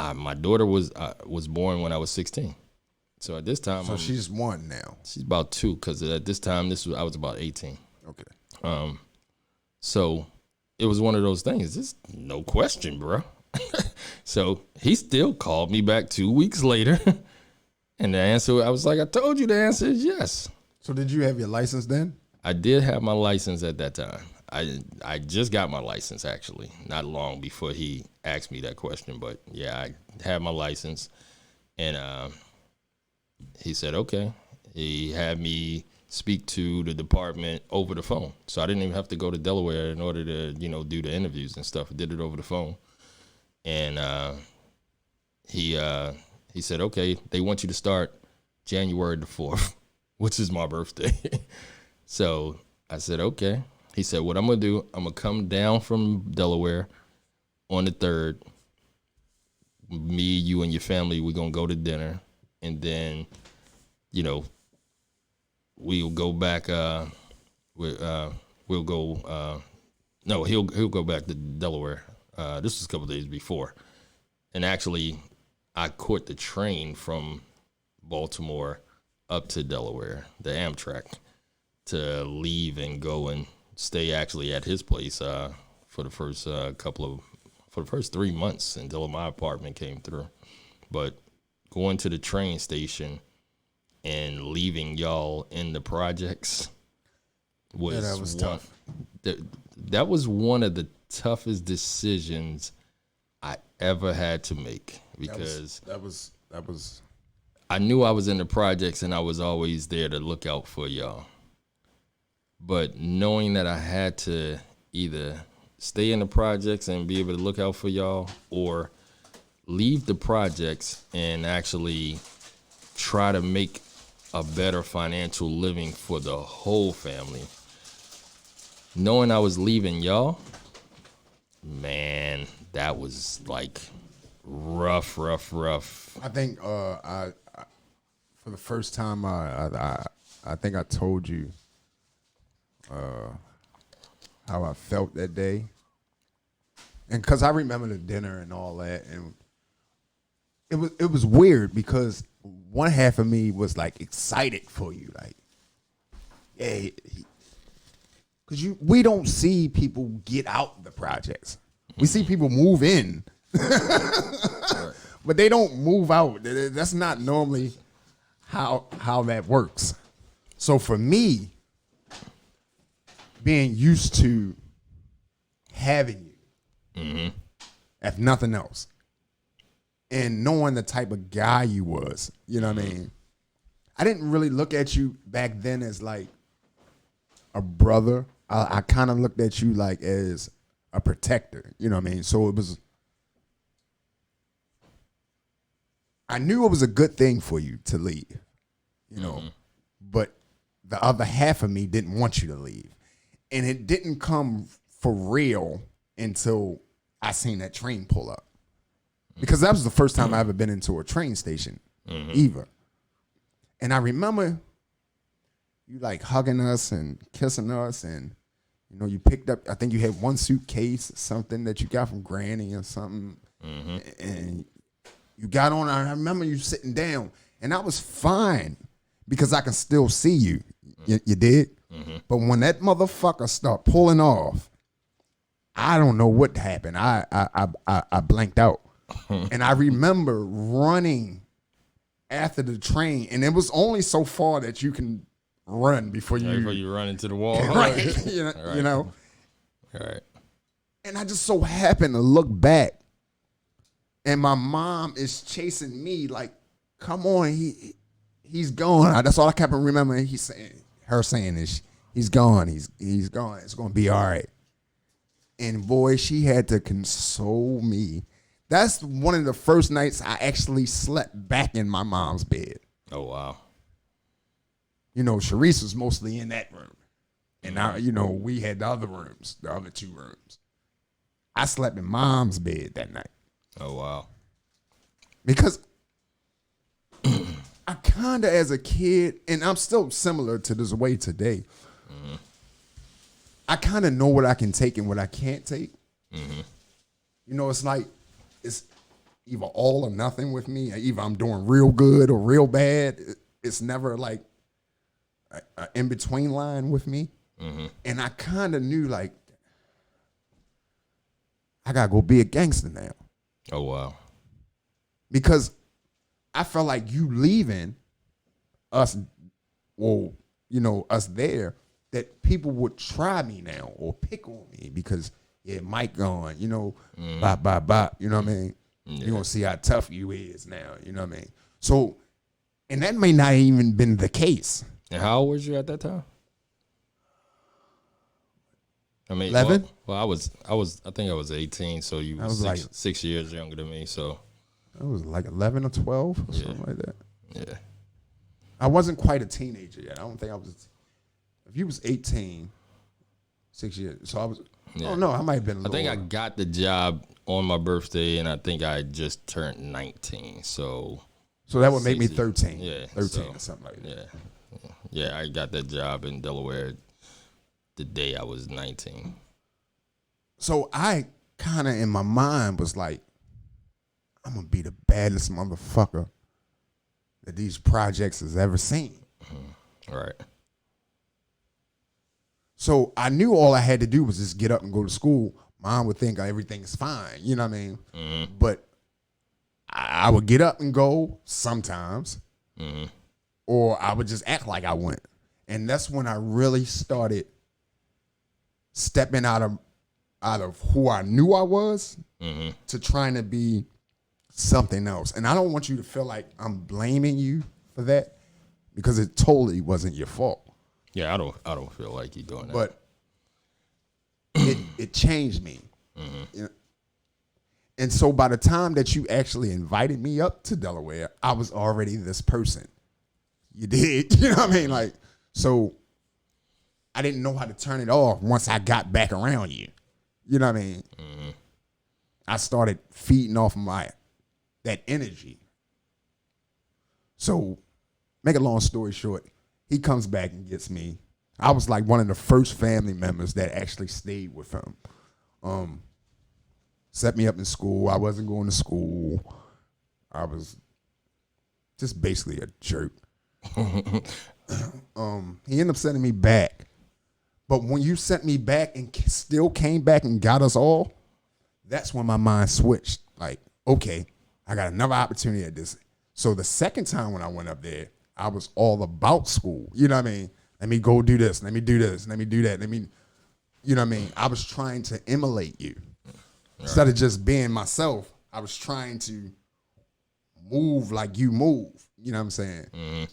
my daughter was born when I was 16. So at this time, So she's 1 now. she's about 2, because at this time I was about 18. Okay. So it was one of those things. Just no question, bro. So he still called me back 2 weeks later, and the answer, I was like, I told you the answer is yes. So did you have your license then? I did have my license at that time. I just got my license, actually, not long before he asked me that question. But yeah, I had my license, and he said, okay. He had me speak to the department over the phone. So I didn't even have to go to Delaware in order to, do the interviews and stuff. I did it over the phone. And he said, okay, they want you to start January the 4th, which is my birthday. So I said, okay. He said, what I'm going to do, I'm going to come down from Delaware on the 3rd. Me, you, and your family, we're going to go to dinner. And then, we'll go back. We'll go. No, he'll go back to Delaware. This was a couple of days before. And actually, I caught the train from Baltimore up to Delaware, the Amtrak, to leave and go and stay actually at his place for the first for the first 3 months until my apartment came through. But going to the train station and leaving y'all in the projects was tough. That was one of the toughest decisions I ever had to make, because that was I knew I was in the projects and I was always there to look out for y'all. But knowing that I had to either stay in the projects and be able to look out for y'all, or leave the projects and actually try to make a better financial living for the whole family. Knowing I was leaving y'all, man, that was like rough. I think I for the first time I think I told you how I felt that day, and because I remember the dinner and all that, and it was weird because one half of me was like excited for you, like, yeah, because we don't see people get out the projects. We see people move in, but they don't move out. That's not normally how that works. So for me, being used to having you, if nothing else, and knowing the type of guy you was, you know what I mean? I didn't really look at you back then as like a brother. I kind of looked at you like as a protector. You know what I mean? So it was. I knew it was a good thing for you to leave, you know, but the other half of me didn't want you to leave. And it didn't come for real until I seen that train pull up. Because that was the first time I ever been into a train station, either. And I remember you like hugging us and kissing us, and you know, you picked up, I think you had one suitcase or something that you got from Granny or something. And you got on, I remember you sitting down, and I was fine because I can still see you. You did? But when that motherfucker start pulling off, I don't know what happened. I blanked out. And I remember running after the train, and it was only so far that you can run before you run into the wall. right. You know? All right. And I just so happened to look back, and my mom is chasing me like, come on, he's gone. That's all I kept remembering. Her saying is, he's gone. He's gone. It's gonna be all right. And boy, she had to console me. That's one of the first nights I actually slept back in my mom's bed. Oh wow. You know, Sharice was mostly in that room, and I, you know, we had the other rooms, the other two rooms. I slept in mom's bed that night. Oh wow. Because I kind of, as a kid, and I'm still similar to this way today, I kind of know what I can take and what I can't take. You know, it's like, it's either all or nothing with me. Either I'm doing real good or real bad. It's never like an in-between line with me. And I kind of knew, like, I got to go be a gangster now. Oh wow. Because I felt like you leaving us, well, you know, us there, that people would try me now or pick on me because, yeah, Mike gone, you know, bop, you know what I mean? Yeah. You're going to see how tough you is now, you know what I mean? So, and that may not even been the case. And how old was you at that time? I mean, 11? Well, I think I was 18, so you I was was six, like- 6 years younger than me, so I was like 11 or 12 or something like that. yeah. I wasn't quite a teenager yet. I don't think I was. If you was 18, 6 years. So I was. Yeah. Oh no, I might have been. I think I got the job on my birthday, and I think I had just turned 19. So that would make me 60. 13. Yeah, 13 so, or something like that. Yeah. I got that job in Delaware the day I was 19. So I kind of in my mind was like, I'm gonna be the baddest motherfucker that these projects has ever seen. All right. So I knew all I had to do was just get up and go to school. Mom would think everything is fine, you know what I mean? But I would get up and go sometimes, or I would just act like I went. And that's when I really started stepping out of who I knew I was to trying to be something else. And I don't want you to feel like I'm blaming you for that, because it totally wasn't your fault. Yeah, I don't feel like you doing that. But it changed me. You know? And so by the time that you actually invited me up to Delaware, I was already this person. You did. You know what I mean? Like, so I didn't know how to turn it off once I got back around you. You know what I mean? I started feeding off that energy. So, make a long story short, he comes back and gets me. I was like one of the first family members that actually stayed with him. Set me up in school. I wasn't going to school. I was just basically a jerk. He ended up sending me back. But when you sent me back and still came back and got us all, that's when my mind switched. Like, okay, I got another opportunity at this. So the second time when I went up there, I was all about school. You know what I mean? Let me go do this. Let me do this. Let me do that. You know what I mean? I was trying to emulate you. Instead of just being myself, I was trying to move like you move. You know what I'm saying?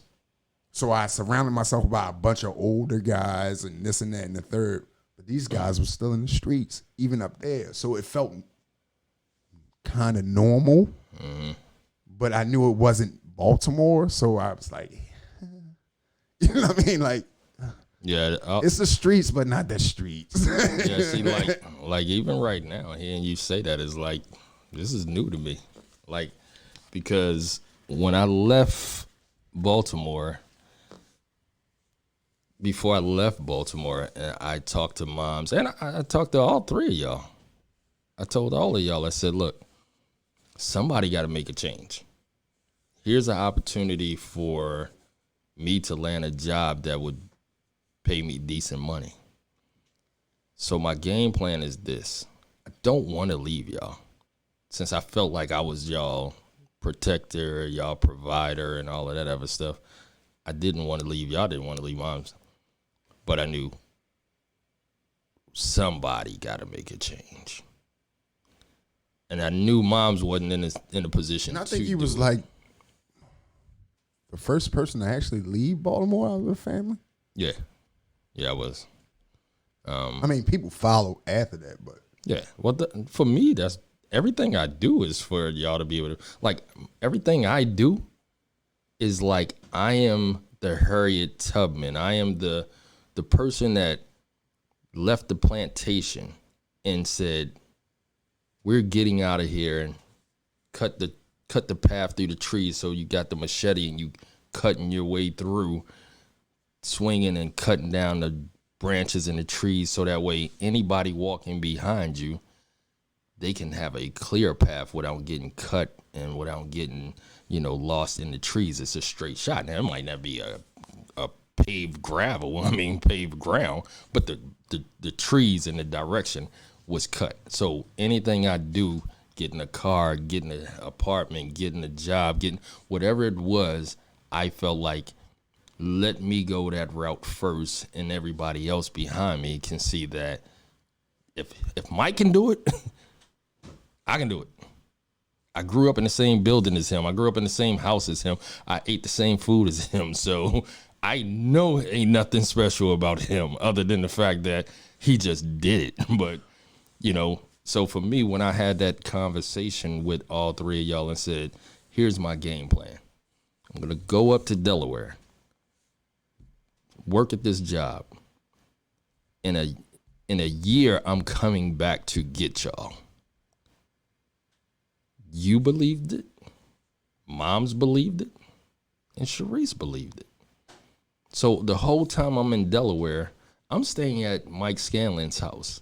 So I surrounded myself by a bunch of older guys and this and that and the third. But these guys were still in the streets, even up there. So it felt kind of normal. But I knew it wasn't Baltimore. So I was like, you know what I mean? Like, Yeah, it's the streets, but not the streets. yeah. See, like even right now, hearing you say that is like, this is new to me. Like, because when I left Baltimore, before I left Baltimore, I talked to moms, and I talked to all three of y'all. I told all of y'all, I said, look, somebody got to make a change. Here's an opportunity for me to land a job that would pay me decent money. So my game plan is this. I don't want to leave y'all. Since I felt like I was y'all protector, y'all provider, and all of that other stuff, I didn't want to leave y'all. Didn't want to leave moms. But I knew somebody got to make a change. And I knew moms wasn't in a position And I to think he was do it. like the first person to actually leave Baltimore out of the family. Yeah. Yeah, I was. I mean, people follow after that, but Yeah. Well, for me, that's everything I do is for y'all to be able to, like, everything I do is like I am the Harriet Tubman. I am the person that left the plantation and said, we're getting out of here, and cut the path through the trees. So you got the machete and you cutting your way through, swinging and cutting down the branches in the trees, so that way anybody walking behind you, they can have a clear path without getting cut and without getting, lost in the trees. It's a straight shot. Now, it might not be a paved paved ground, but the trees and the direction was cut. So anything I do, getting a car, getting an apartment, getting a job, getting whatever it was, I felt like, let me go that route first, and everybody else behind me can see that if Mike can do it, I can do it. I grew up in the same building as him. I grew up in the same house as him. I ate the same food as him. So I know ain't nothing special about him other than the fact that he just did it. But, so for me, when I had that conversation with all three of y'all and said, here's my game plan. I'm going to go up to Delaware, work at this job. In a year, I'm coming back to get y'all. You believed it. Moms believed it. And Sharice believed it. So the whole time I'm in Delaware, I'm staying at Mike Scanlon's house.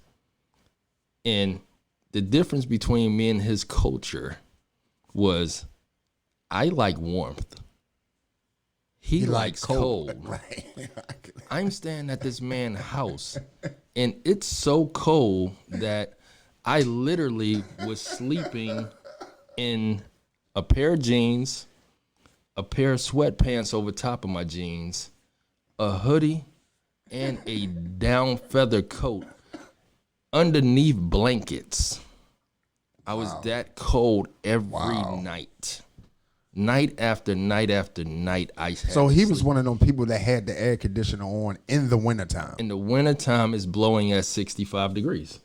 And the difference between me and his culture was I like warmth. He likes cold. Right. I'm staying at this man's house, and it's so cold that I literally was sleeping in a pair of jeans, a pair of sweatpants over top of my jeans, a hoodie, and a down feather coat underneath blankets. I was that cold every night. Night after night after night, I had So to he was sleep. one of them people that had the air conditioner on in the wintertime. In the wintertime, it's blowing at 65 degrees.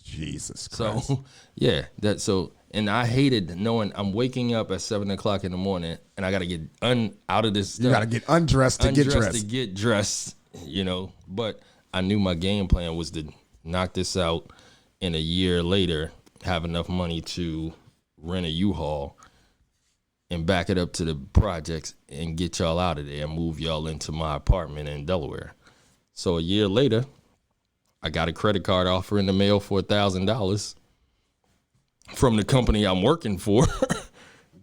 Jesus Christ. So, yeah, and I hated knowing I'm waking up at 7 o'clock in the morning and I got to get out of this stuff. You got to get undressed to get dressed. To get dressed, But I knew my game plan was to knock this out, and a year later have enough money to rent a U-Haul and back it up to the projects and get y'all out of there and move y'all into my apartment in Delaware. So a year later, I got a credit card offer in the mail for $1,000 from the company I'm working for.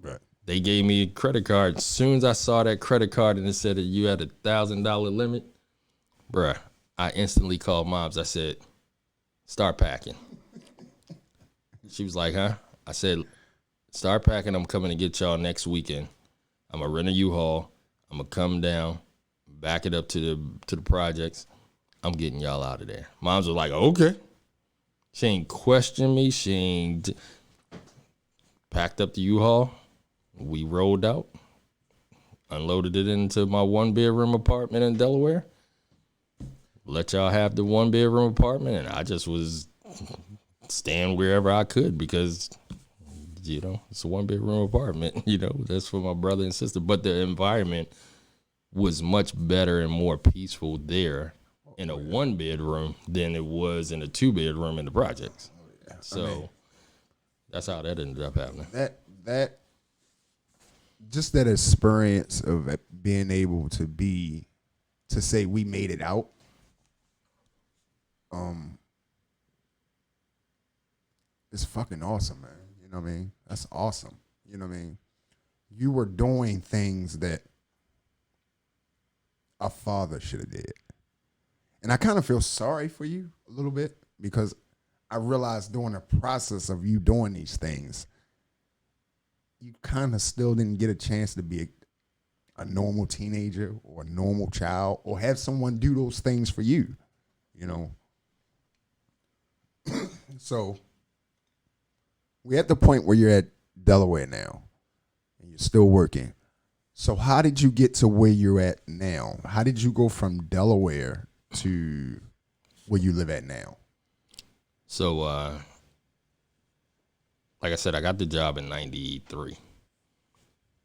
Right. They gave me a credit card. As soon as I saw that credit card and it said that you had $1,000 limit, bruh, I instantly called moms. I said, start packing. She was like, huh? I said, start packing. I'm coming to get y'all next weekend. I'm going to rent a U-Haul. I'm going to come down, back it up to the projects. I'm getting y'all out of there. Moms were like, okay. She ain't questioned me. She ain't packed up the U-Haul. We rolled out. unloaded it into my 1-bedroom apartment in Delaware. Let y'all have the 1-bedroom apartment, and I just was staying wherever I could because, you know, it's a 1-bedroom apartment. You know, that's for my brother and sister. But the environment was much better and more peaceful there in a 1-bedroom than it was in a 2-bedroom in the projects. So that's how that ended up happening. That just that experience of being able to say we made it out. It's fucking awesome, man. You know what I mean? That's awesome. You know what I mean? You were doing things that a father should have did. And I kind of feel sorry for you a little bit because I realized during the process of you doing these things, you kind of still didn't get a chance to be a normal teenager or a normal child or have someone do those things for you, you know? So we're at the point where you're at Delaware now and you're still working. So how did you get to where you're at now? How did you go from Delaware to where you live at now? So, like I said, I got the job in 93.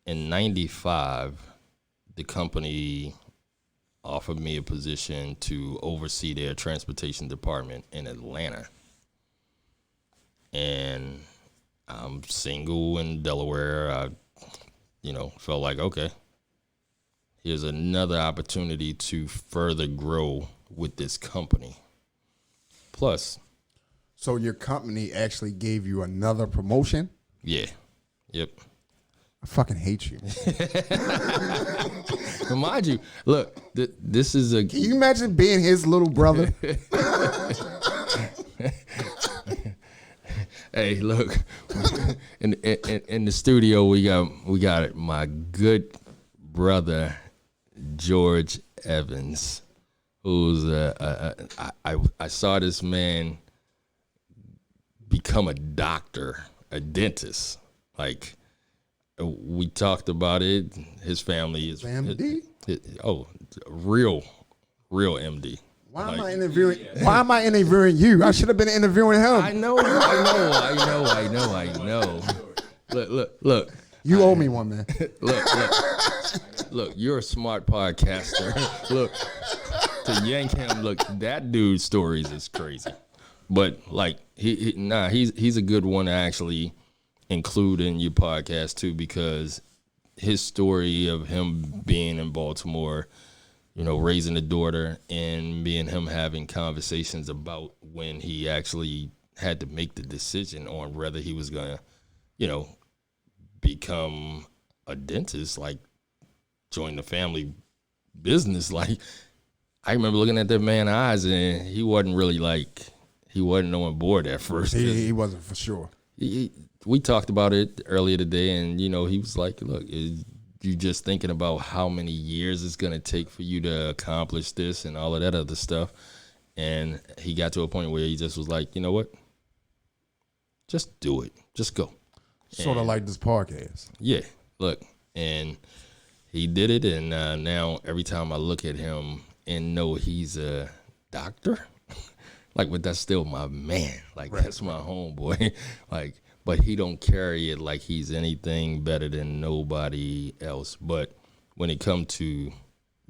In 95, the company offered me a position to oversee their transportation department in Atlanta. And I'm single in Delaware. I, felt like, okay, here's another opportunity to further grow with this company. Plus, so your company actually gave you another promotion? Yeah. Yep. I fucking hate you. But mind you, look, this is a... Can you imagine being his little brother? Hey, look, in the studio we got my good brother George Evans, who's I saw this man become a doctor, a dentist. Like, we talked about it. His family is MD. Real MD. Why am I interviewing you? I should have been interviewing him. I know. Look. You owe me one, man. Look. You're a smart podcaster. Look, to yank him. Look, that dude's stories is crazy, but like he's a good one to actually include in your podcast too, because his story of him being in Baltimore, raising a daughter, and me and him having conversations about when he actually had to make the decision on whether he was gonna, become a dentist, like join the family business. Like, I remember looking at that man's eyes, and he wasn't on board at first. He wasn't for sure. We talked about it earlier today, and he was like, "Look, you just thinking about how many years it's gonna take for you to accomplish this and all of that other stuff." And he got to a point where he just was like, "You know what? Just do it. Just go." Sort of like this podcast. Yeah. Look, and he did it, and now every time I look at him and know he's a doctor, but that's still my man. Like, right. That's my homeboy. Like, but he don't carry it like he's anything better than nobody else. But when it comes to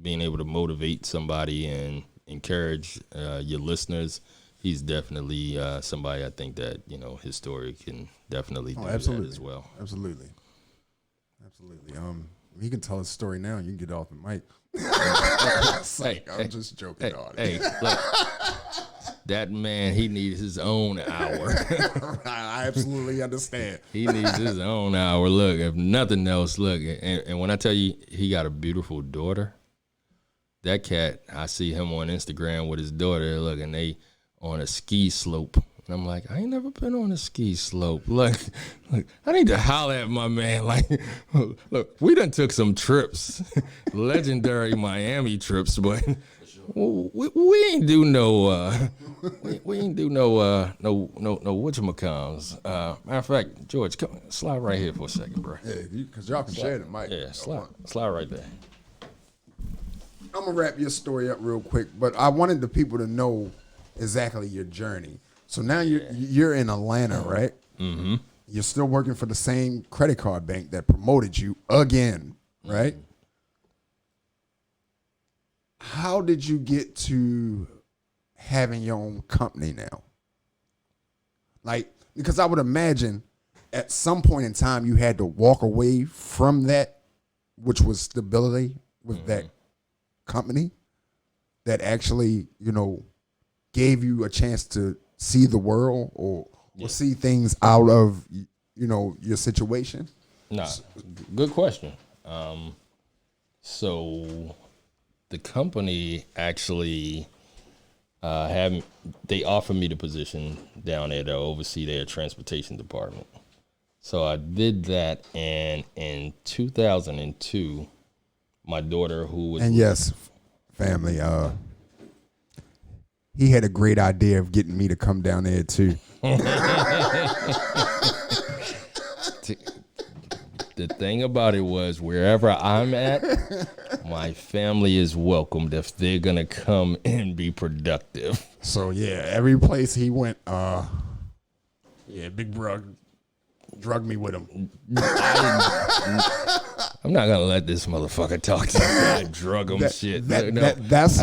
being able to motivate somebody and encourage your listeners, he's definitely somebody I think that, his story can definitely do that as well. Absolutely. He can tell his story now and you can get off the mic. I'm just joking. Hey, look. That man, he needs his own hour. I absolutely understand. He needs his own hour. Look, if nothing else, look. And when I tell you he got a beautiful daughter, that cat, I see him on Instagram with his daughter, look, and they on a ski slope. And I'm like, I ain't never been on a ski slope. Look, I need to holler at my man. Like, look, we done took some trips, legendary Miami trips, but We ain't do no we ain't do no whatchamacallits. Matter of fact, George, come slide right here for a second, bro. Yeah, because y'all can share the mic. Yeah, slide right there. I'm gonna wrap your story up real quick, but I wanted the people to know exactly your journey. So now you're in Atlanta, right? Mm-hmm. You're still working for the same credit card bank that promoted you again, right? Mm-hmm. How did you get to having your own company now? Like, because I would imagine at some point in time you had to walk away from that, which was stability with that company that actually, gave you a chance to see the world or see things out of, your situation? Nah, good question. So the company actually they offered me the position down there to oversee their transportation department. So I did that, and in 2002, my daughter, who was... And yes, family, he had a great idea of getting me to come down there too. The thing about it was, wherever I'm at, my family is welcomed if they're gonna come and be productive. So yeah, every place he went, Big Bro drug me with him. I'm not gonna let this motherfucker talk to me. I drug him shit. That's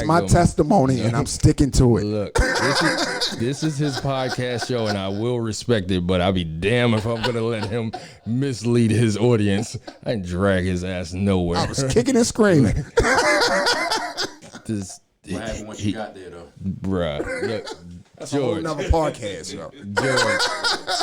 my testimony, and I'm sticking to it. Look, this is his podcast show, and I will respect it, but I'll be damned if I'm gonna let him mislead his audience. I didn't drag his ass nowhere. I was kicking and screaming. What happened once you got there, though? Bruh, look, That's George, a whole nother podcast, yo. George,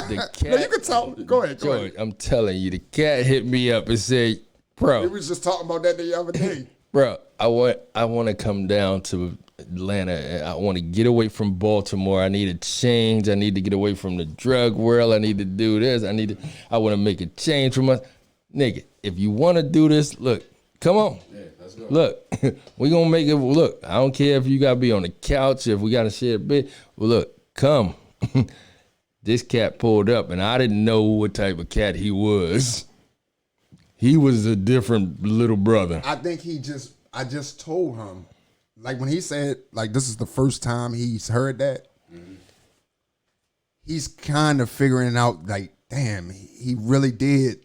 the cat. No, you can talk. Go ahead, George, I'm telling you, the cat hit me up and said, "Bro, We was just talking about that the other day. bro, I want to come down to Atlanta. I want to get away from Baltimore. I need a change. I need to get away from the drug world. I need to do this. I want to make a change for my nigga. If you want to do this, look, come on. Yeah, let's go. Look, we gonna make it. Look, I don't care if you gotta be on the couch, if we gotta share a bed. Well, look, come. This cat pulled up, and I didn't know what type of cat he was. He was a different little brother. I think I just told him, like when he said, like this is the first time he's heard that, he's kind of figuring out, like, damn, he really did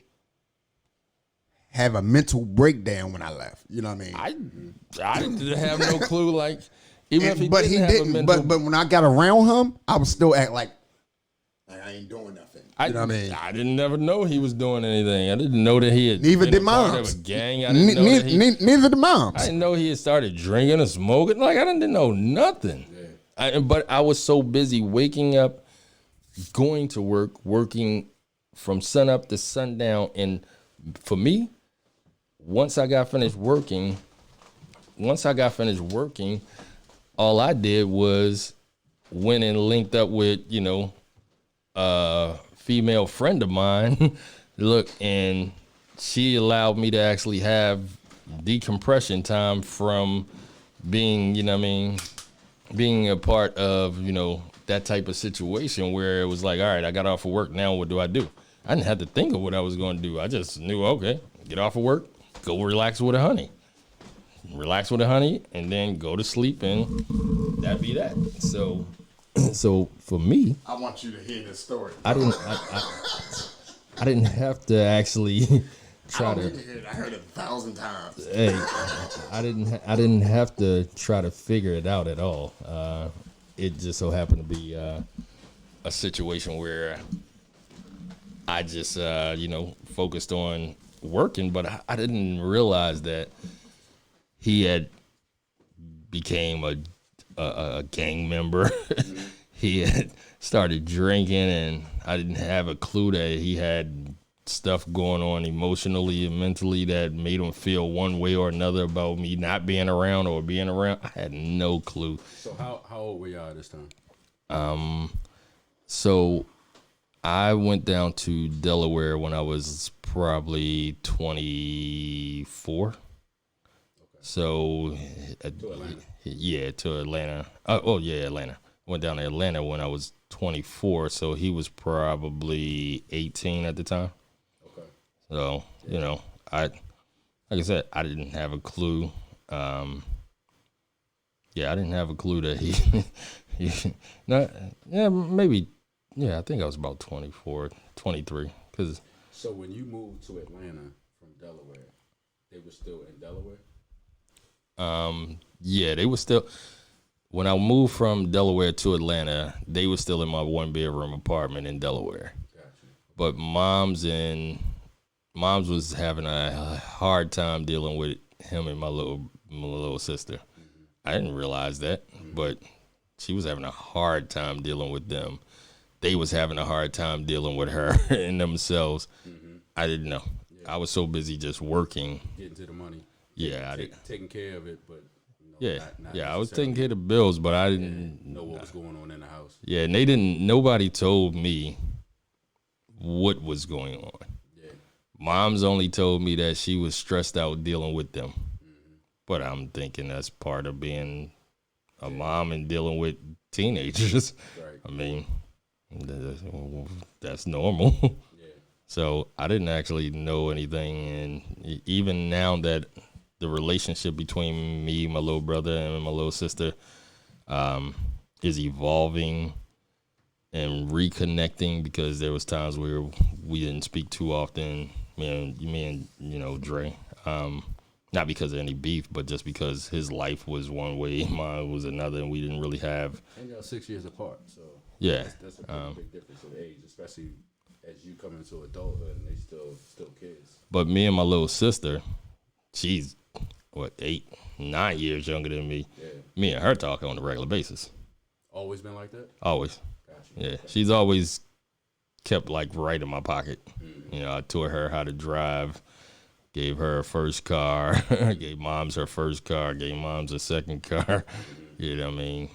have a mental breakdown when I left. You know what I mean? I didn't have no clue. Like, even if he but didn't he have didn't. a mental, But when I got around him, I was still act like I ain't doing nothing. You know what I mean? I didn't never know he was doing anything. I didn't know that he had Neither been did a part moms. of a gang. I didn't know that he, Neither did moms. I didn't know he had started drinking or smoking. Like, I didn't know nothing. Yeah. But I was so busy waking up, going to work, working from sun up to sundown. And for me, once I got finished working, all I did was went and linked up with, a female friend of mine. Look, and she allowed me to actually have decompression time from being, being a part of, that type of situation where it was like, all right, I got off of work. Now what do? I didn't have to think of what I was going to do. I just knew, okay, get off of work, go relax with a honey. Relax with a honey, and then go to sleep, and that'd be that. So for me, I want you to hear this story. I didn't have to actually try to. I heard it 1,000 times. Hey, I didn't have to try to figure it out at all. It just so happened to be a situation where I just focused on working, but I didn't realize that he had became a gang member. He had started drinking, and I didn't have a clue that he had stuff going on emotionally and mentally that made him feel one way or another about me not being around or being around. I had no clue. So how old were y'all at this time? So I went down to Delaware when I was probably 24. So, To Atlanta. yeah, to Atlanta. Oh, yeah, Atlanta. Went down to Atlanta when I was 24, so he was probably 18 at the time. Okay. So, you know, like I said, I didn't have a clue. Yeah, I didn't have a clue that maybe, yeah, I think I was about 24, 23, because So when you moved to Atlanta from Delaware, they were still in Delaware? yeah, they were still. When I moved from Delaware to Atlanta, they were still in my 1 bedroom apartment in Delaware. Gotcha. But mom's was having a hard time dealing with him and my little sister. I didn't realize that, but she was having a hard time dealing with them. They was having a hard time dealing with her and themselves. I didn't know. I was so busy just working. Getting to the money. Yeah, I did. Taking care of it, but Yeah, not yeah. I was necessarily taking care of the bills, but I didn't know what was going on in the house. Yeah, and they didn't. Nobody told me what was going on. Yeah. Mom's only told me that she was stressed out dealing with them. But I'm thinking that's part of being a mom and dealing with teenagers. Right. I mean, that's normal. Yeah. So I didn't actually know anything. And even now that the relationship between me, my little brother, and my little sister is evolving and reconnecting, because there was times where we didn't speak too often, me and you know, Dre. Not because of any beef, but just because his life was one way, mine was another, and we didn't really have. And y'all 6 years apart, so Yeah. that's a big difference in age, especially as you come into adulthood and they still kids. But me and my little sister, she's 8, 9 years younger than me. Yeah. Me and her talk on a regular basis, Always been like that? always. Gotcha. Yeah, she's always kept like right in my pocket. You know, I taught her how to drive. Gave her a first car, gave mom's her first car, gave mom's a second car. You know what I mean?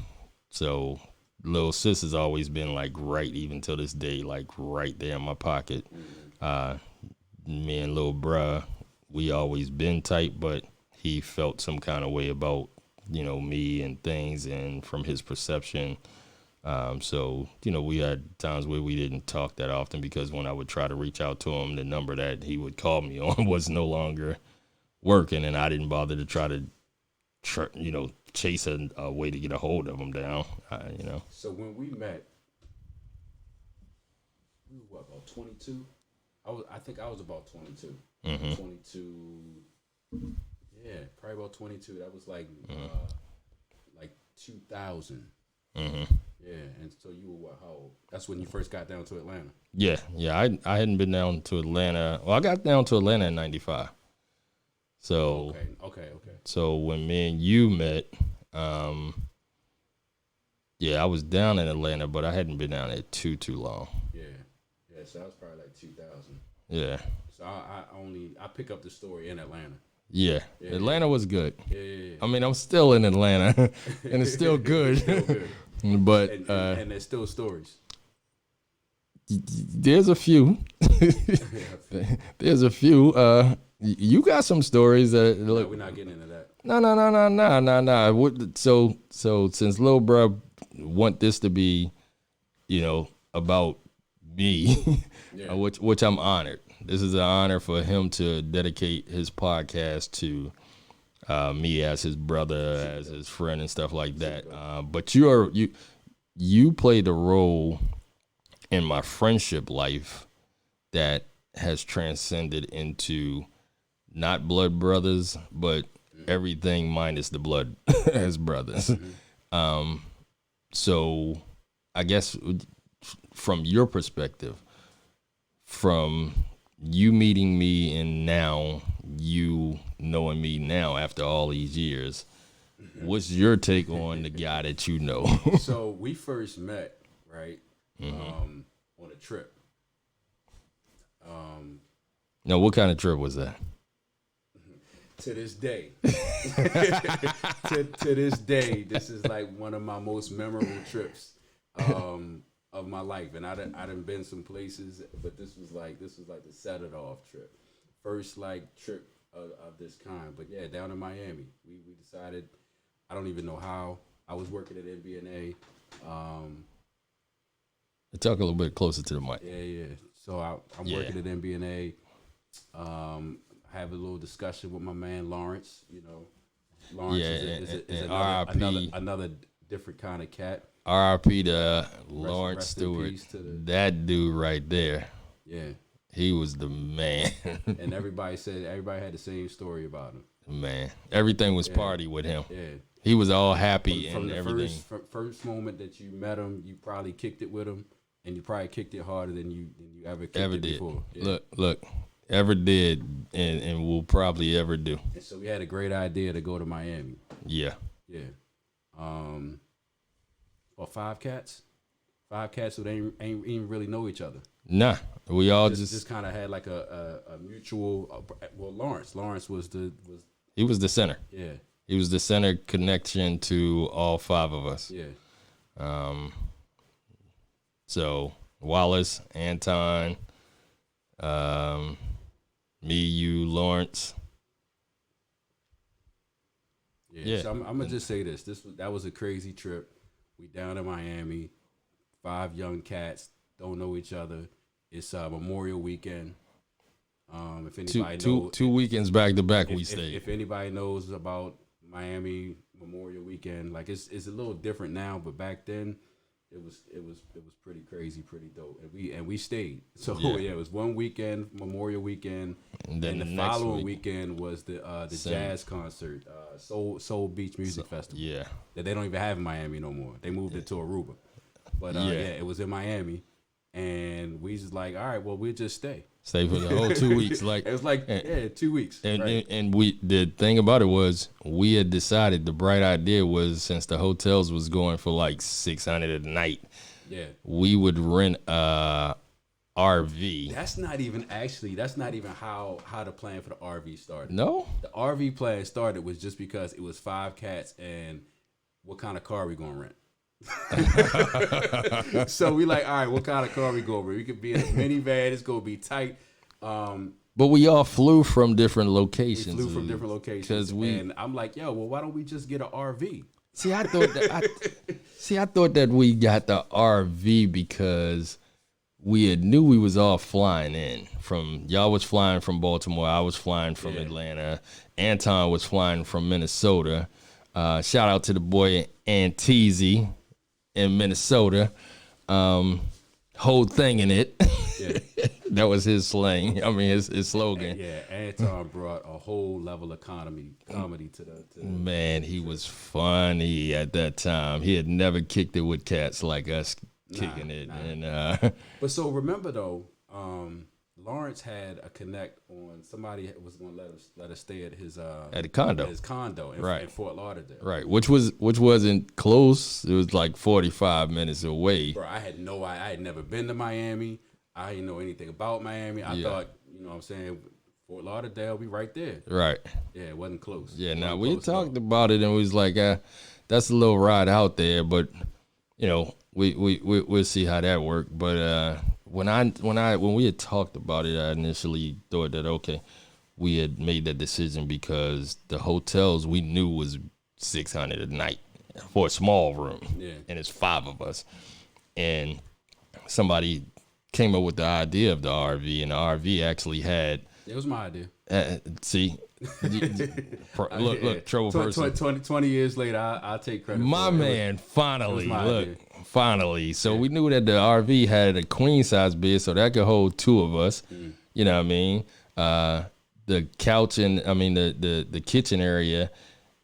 So little sis has always been like right, even till this day, like right there in my pocket. Me and little bruh, we always been tight, but he felt some kind of way about, you know, me and things, and from his perception. So, you know, we had times where we didn't talk that often, because when I would try to reach out to him, the number that he would call me on was no longer working, and I didn't bother to try to, you know, chase a way to get a hold of him down, you know. So when we met, we were what, about 22? I think I was about 22. 22. Yeah, probably about 22. That was like 2000. Yeah, and so you were what, how old? That's when you first got down to Atlanta. Yeah. I hadn't been down to Atlanta. Well, I got down to Atlanta in '95. So Okay. So when me and you met, yeah, I was down in Atlanta, but I hadn't been down there too long. Yeah. So that was probably like 2000. Yeah. So I pick up the story in Atlanta. Yeah. Atlanta was good. Yeah. I mean, I'm still in Atlanta, and it's still good. Still good. But and there's still stories. There's a few. There's a few. You got some stories that No, we're not getting into that. No. So since Lil Bruh want this to be, you know, about me, Yeah. which I'm honored. This is an honor for him to dedicate his podcast to me as his brother, as his friend, and stuff like that. But you played a role in my friendship life that has transcended into not blood brothers, but everything minus the blood as brothers. So I guess from your perspective, from you meeting me and now you knowing me now after all these years, what's your take on the guy that you know? So we first met, right, on a trip. Now, what kind of trip was that? To this day, to this day, this is like one of my most memorable trips of my life. And I done been some places, but this was like to set it off trip. First like trip of this kind. But yeah, down in Miami, we decided. I don't even know how. I was working at NBNA. Talk a little bit closer to the mic. Yeah. So I'm working at NBNA. Have a little discussion with my man Lawrence. You know, Lawrence is another different kind of cat. R.I.P. to Lawrence rest in Stewart. peace to That dude right there. Yeah. He was the man. And everybody had the same story about him. Man, everything was party with him. Yeah. He was all happy From and the everything. first moment that you met him, you probably kicked it with him, and you probably kicked it harder than you ever kicked it did. before. Yeah. Look, ever did, and will probably ever do. And so we had a great idea to go to Miami. Yeah. Yeah. Well, five cats who ain't even really know each other. Nah, we all Just kind of had like a mutual. Well, Lawrence was he was the center. yeah. He was the center connection to all five of us. Yeah. So Wallace, Anton, me, you, Lawrence. Yeah. So I'm gonna just say this. That was a crazy trip. We down in Miami, 5 young cats don't know each other. It's Memorial Weekend. If anybody knows, Two weekends back to back we if, stayed. if anybody knows about Miami Memorial Weekend, like it's a little different now, but back then it was pretty crazy, pretty dope, and we stayed. So yeah, it was one weekend, Memorial Weekend, And then the next following weekend was the jazz concert, Soul Beach Music Festival. Yeah. That they don't even have in Miami no more. They moved it to Aruba, but it was in Miami, and we just like, all right, well, we'll just stay. Stay for the whole 2 weeks. Like It was like 2 weeks. And, right. and we the thing about it was we had decided the bright idea was since the hotels was going for like $600 a night, Yeah. we would rent a RV. That's not even how the plan for the RV started. No, The RV plan started was just because it was 5 cats and what kind of car we gonna rent. So we like, all right, what kind of car we gonna rent? We could be in a minivan. It's gonna be tight. but we all flew from different We locations. flew from different locations, and I'm like, yo, well, why don't we just get an RV? See, I thought that we got the RV because we knew we was all flying in from y'all was flying from Baltimore, I was flying from Atlanta, Anton was flying from Minnesota. Shout out to the boy Anteezy in Minnesota. Whole thing in it. Yeah. That was his slang. I mean his slogan. Yeah, Anton brought a whole level of comedy to the Man, he was funny at that time. He had never kicked it with cats like us kicking it. And But so remember though, Lawrence had a connect on somebody was going to let us stay at his at a condo. at his condo in, Right. in Fort Lauderdale. Right, which wasn't close. It was like 45 minutes away. Bro, I had never been to Miami. I didn't know anything about Miami. I thought, you know what I'm saying, Fort Lauderdale, we right there. Right. Yeah, it wasn't close. Yeah. It Now wasn't we close at all. talked about it and we was like, that's a little ride out there, but you know, we'll see how that worked. But when we had talked about it, I initially thought that okay, we had made that decision because the hotels we knew was $600 a night for a small room. Yeah. And it's 5 of us, and somebody came up with the idea of the RV, and the RV actually had. It was my idea. See, look, trouble person. 20 years later, I'll take credit. My for it. man, finally, my look, idea. finally. So we knew that the RV had a queen size bed, so that could hold 2 of us. You know what I mean? The couch and the kitchen area,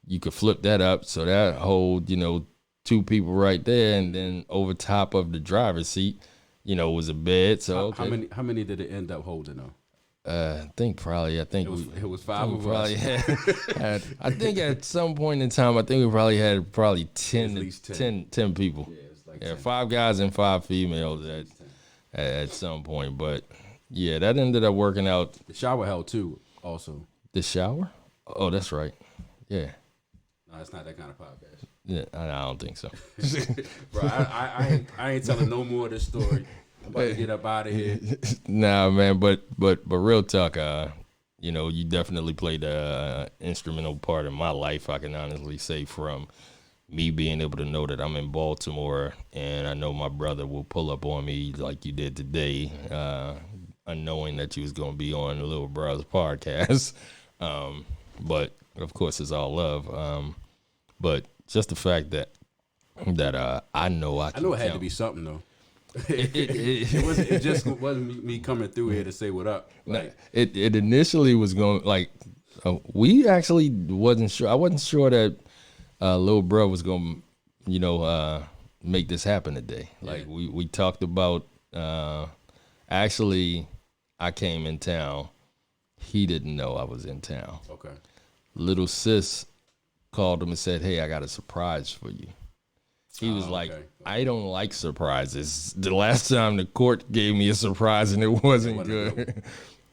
you could flip that up so that hold 2 people right there, and then over top of the driver's seat, was a bed. So okay. How many did it end up holding though? I think It was 5 of probably us. had, I think at some point in time, I think we probably had 10, At least 10. 10 people. Yeah, it was like Yeah, 10. 5 guys and 5 females at some point. But yeah, that ended up working out. The shower held too. Also, The shower? Oh, that's right. Yeah. no, it's not that kind of podcast. Yeah, I don't think so. Bro, I ain't telling no more of this story. I'm about to get up out of here. Nah, man, but real talk, you know, you definitely played a instrumental part in my life. I can honestly say, from me being able to know that I'm in Baltimore and I know my brother will pull up on me like you did today, unknowing that you was going to be on the Little Brothers podcast. But of course, it's all love. But just the fact that I know I can I know it had to count. be something though. It just wasn't me coming through here to say what up. Like, It initially was going like we actually wasn't sure. I wasn't sure that little bro was going to, you know, make this happen today. Like we talked about. Actually, I came in town. He didn't know I was in town. okay. Little sis called him and said, "Hey, I got a surprise for you." He was like, okay. "I don't like surprises. The last time the court gave me a surprise and it wasn't good."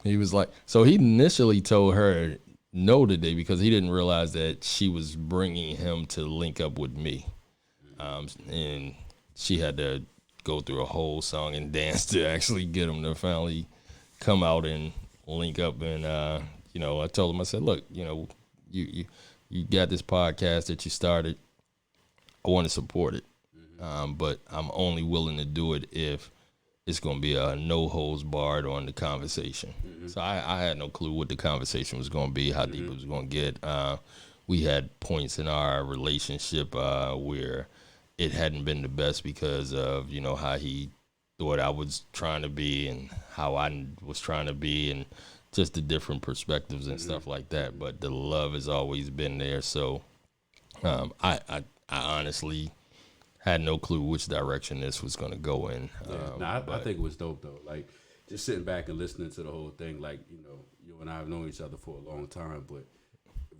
He was like, so he initially told her no today because he didn't realize that she was bringing him to link up with me. And she had to go through a whole song and dance to actually get him to finally come out and link up. And, you know, I told him, I said, look, you know, you got this podcast that you started. I want to support it. But I'm only willing to do it if it's going to be a no holds barred on the conversation. So I had no clue what the conversation was going to be, how deep it was going to get. We had points in our relationship where it hadn't been the best because of, you know, how he thought I was trying to be and how I was trying to be and just the different perspectives and stuff like that. But the love has always been there. So I honestly had no clue which direction this was going to go in. I think it was dope though. Like just sitting back and listening to the whole thing. Like, you know, you and I have known each other for a long time, but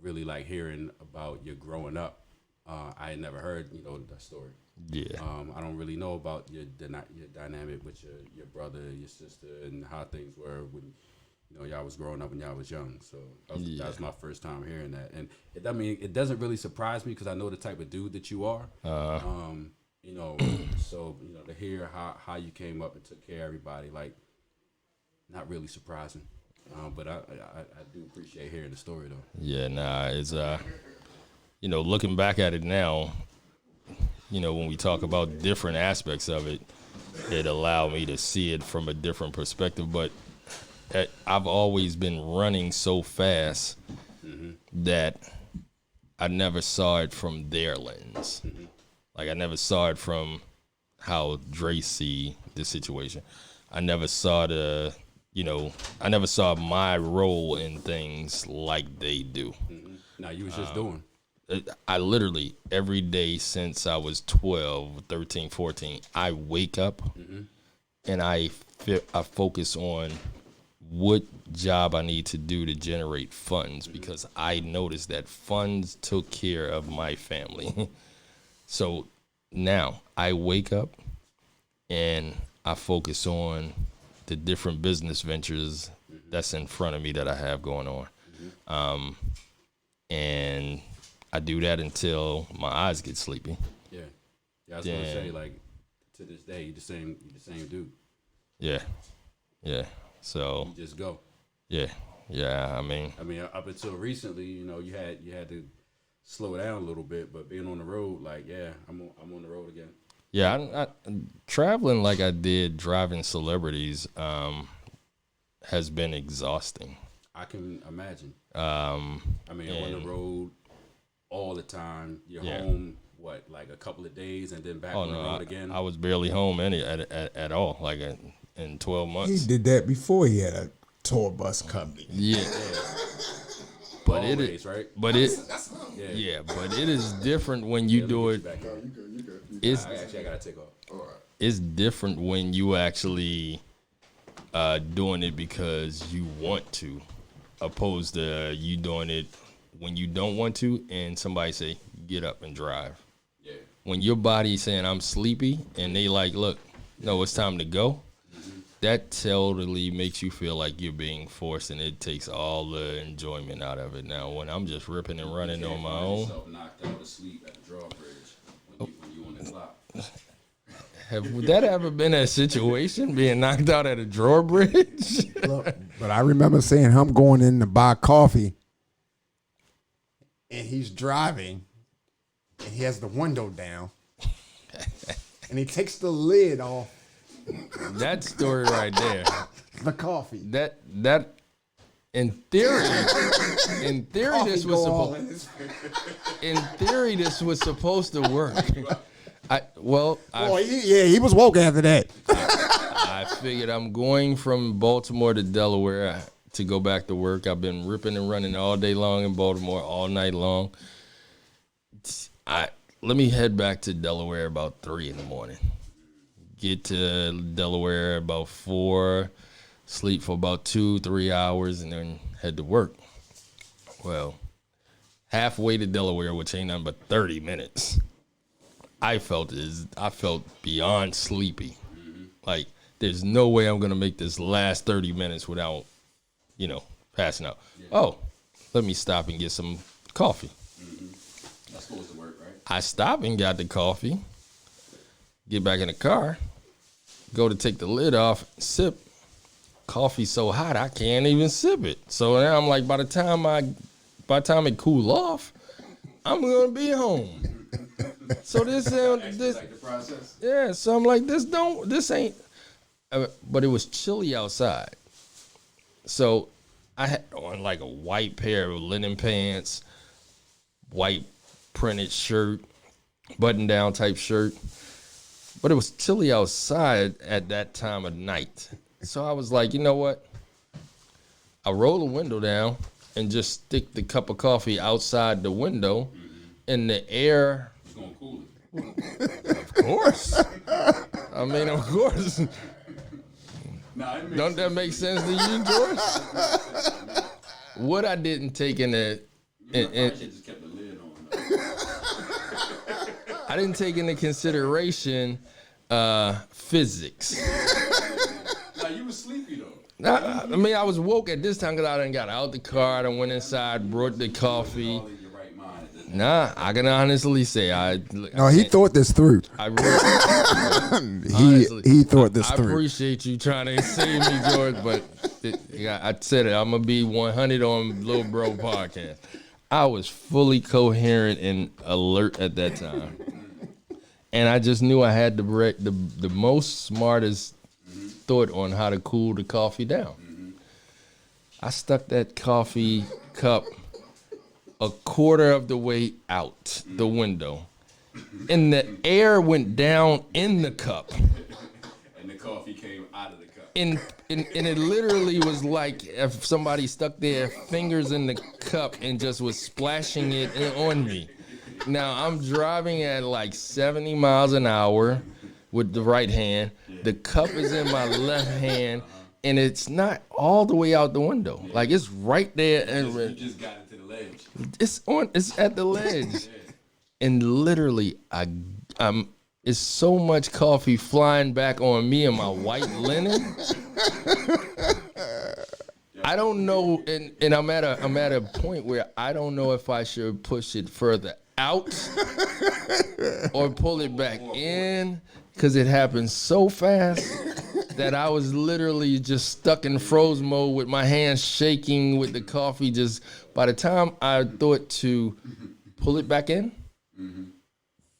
really like hearing about your growing up. I had never heard, you know, that story. Yeah. I don't really know about your dynamic with your brother, your sister, and how things were when, you know, y'all was growing up when y'all was young. So that was my first time hearing that. And I mean, it doesn't really surprise me because I know the type of dude that you are. You know, so, you know, to hear how you came up and took care of everybody, like, not really surprising. But I do appreciate hearing the story though. Yeah, nah, it's you know, looking back at it now, you know, when we talk about different aspects of it, it allowed me to see it from a different perspective. But I've always been running so fast that I never saw it from their lens. Like I never saw it from how Dre see the situation. I never saw I never saw my role in things like they do. Now you was just doing. I literally, every day since I was 12, 13, 14, I wake up and I focus on what job I need to do to generate funds because I noticed that funds took care of my family. So now I wake up and I focus on the different business ventures that's in front of me that I have going on. And I do that until my eyes get sleepy. Yeah. I was gonna say, like, to this day, you the same dude. Yeah. So You just go. yeah. I mean, up until recently, you know, you had to slow down a little bit, but being on the road, like, yeah, I'm on the road again. yeah. I traveling like I did driving celebrities has been exhausting. I can imagine. And on the road all the time. You're Yeah. home, what, like a couple of days, and then back on the road again. I was barely home at all. Like in 12 He months. did that before he had a tour bus company. Yeah. But it Always, is right? But it Yeah. yeah. But it is different when you do it. Back on. It's I gotta take off. it's different when you actually doing it because you want to, opposed to you doing it when you don't want to, and somebody say get up and drive. Yeah. When your body's saying I'm sleepy, and they like, look, no, it's time to go. That totally makes you feel like you're being forced, and it takes all the enjoyment out of it. Now, when I'm just ripping and running on my own, Yourself knocked out of sleep at the drawbridge when you on the clock. Would that ever been a situation, being knocked out at a drawbridge? Look, but I remember seeing him going in to buy coffee, and he's driving, and he has the window down, and he takes the lid off That story right there. the coffee. That in theory, this was supposed. In theory, this was supposed to work. He was woke after that. I figured I'm going from Baltimore to Delaware to go back to work. I've been ripping and running all day long in Baltimore, all night long. Let me head back to Delaware about 3 a.m. Get to Delaware about 4, sleep for about 2-3 hours, and then head to work. Well, halfway to Delaware, which ain't nothing but 30 minutes, I felt beyond sleepy. Like, there's no way I'm gonna make this last 30 minutes without, passing out. Yeah. Oh, let me stop and get some coffee. That's supposed to work, right? I stopped and got the coffee, get back in the car, go to take the lid off, sip. Coffee's so hot I can't even sip it. So now I'm like, by the time it cool off, I'm gonna be home. So this like the process. Yeah, so I'm like, this ain't. But it was chilly outside, so I had on like a white pair of linen pants, white printed shirt, button down type shirt. But it was chilly outside at that time of night, so I was like, you know what? I roll the window down and just stick the cup of coffee outside the window, and the air. It's gonna cool it. Of course. I mean, of course. Don't that make sense to you, George? What I didn't take in the, just kept the lid on. I didn't take into consideration physics. Now you was sleepy though. I mean, I was woke at this time because I done got out the car, I done went inside, brought the coffee. All in your right mind at this time. Nah, I can honestly say He thought this through. I really, He thought this I through. appreciate you trying to save me, George, but I said it. I'm gonna be 100 on Lil Bro podcast. I was fully coherent and alert at that time, and I just knew I had the most smartest thought on how to cool the coffee down. I stuck that coffee cup a quarter of the way out the window, and the air went down in the cup. And the coffee came out of the cup. And it literally was like if somebody stuck their fingers in the cup and just was splashing it on me. Now, I'm driving at like 70 miles an hour with the right hand. The cup is in my left hand, and it's not all the way out the window. Like, it's right there. And You just got it to the ledge. it's at the ledge. And literally, it's so much coffee flying back on me and my white linen. I don't know, and I'm at a point where I don't know if I should push it further out or pull it back in, because it happened so fast that I was literally just stuck in froze mode with my hands shaking with the coffee. Just by the time I thought to pull it back in,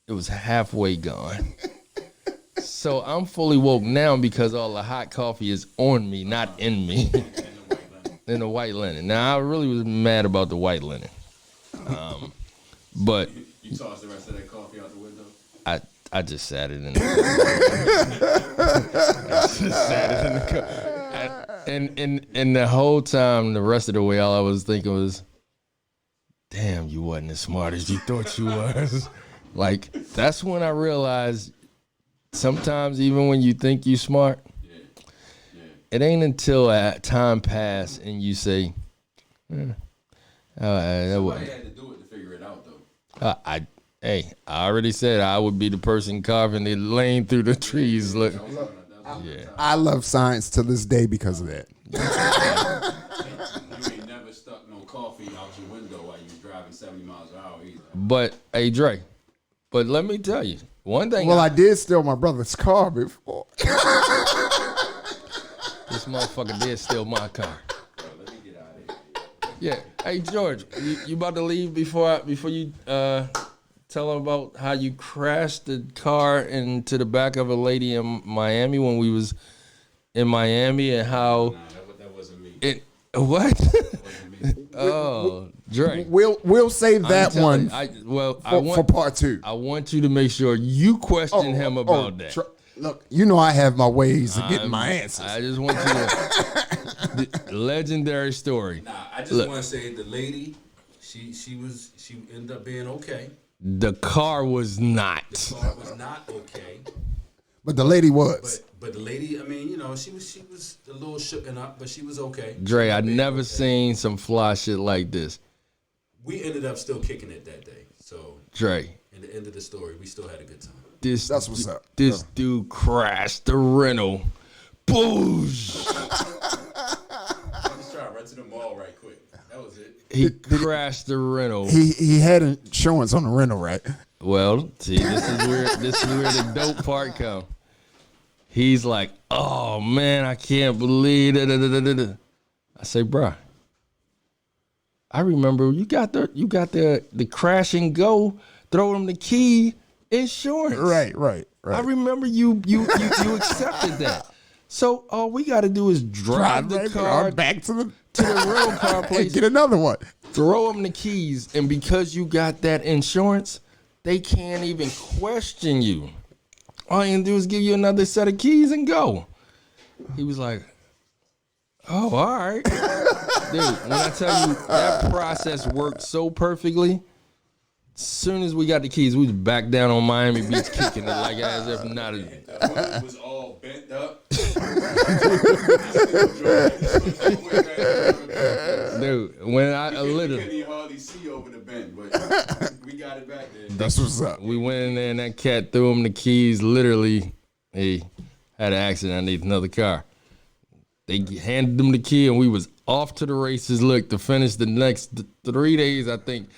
it was halfway gone. So I'm fully woke now because all the hot coffee is on me, not in me. In the white linen. Now, I really was mad about the white linen. But You tossed the rest of that coffee out the window? I just sat it in the cup. And the whole time, the rest of the way, all I was thinking was, damn, you wasn't as smart as you thought you was. Like, that's when I realized sometimes even when you think you smart, it ain't until time pass and you say, that Somebody had to do it to figure it out, though. I already said I would be the person carving the lane through the trees. Look, yeah. I love science to this day because of that. You ain't never stuck no coffee out your window while you was driving 70 miles an hour either. But hey, Dre, But let me tell you, one thing. Well, I did steal my brother's car before. This motherfucker did steal my car. Bro, let me get out of here. Yeah. Hey, George, you about to leave before you tell them about how you crashed the car into the back of a lady in Miami when we was in Miami and how Nah, that wasn't me. it what? That wasn't me. Oh, Dre. We'll save that one for part 2. I want you to make sure you question him about that. Look, you know I have my ways of getting my answers. I just want you to the legendary story. Nah, I just want to say the lady, she ended up being okay. The car was not. The car was not okay. But the lady was. But the lady, I mean, you know, she was a little shooken up, but she was okay. Dre, I never seen some fly shit like this. We ended up still kicking it that day. So Dre, in the end of the story, we still had a good time. That's what's up. This dude crashed the rental. Boosh. I just tried to run to the mall right quick. That was it. He crashed the rental. He had insurance on the rental, right? Well, see, this is where the dope part come. He's like, "Oh man, I can't believe it." I say, "Bruh, I remember you got the crash and go, throw them the key insurance." Right. I remember you accepted that. So all we got to do is drive the car back to the rental car place, and get another one. throw them the keys, and because you got that insurance, they can't even question you. All you can do is give you another set of keys and go. He was like, "Oh, all right." Dude, when I tell you that process worked so perfectly, as soon as we got the keys, we was back down on Miami Beach kicking it like as if not. It was all bent up. Dude, when I You literally, couldn't even hardly see over the bend, but we got it back there. That's what's up. we went in there and that cat threw him the keys. Literally, he had an accident underneath another car. They handed him the key and we was off to the races. Look, to finish the next 3 days, I think,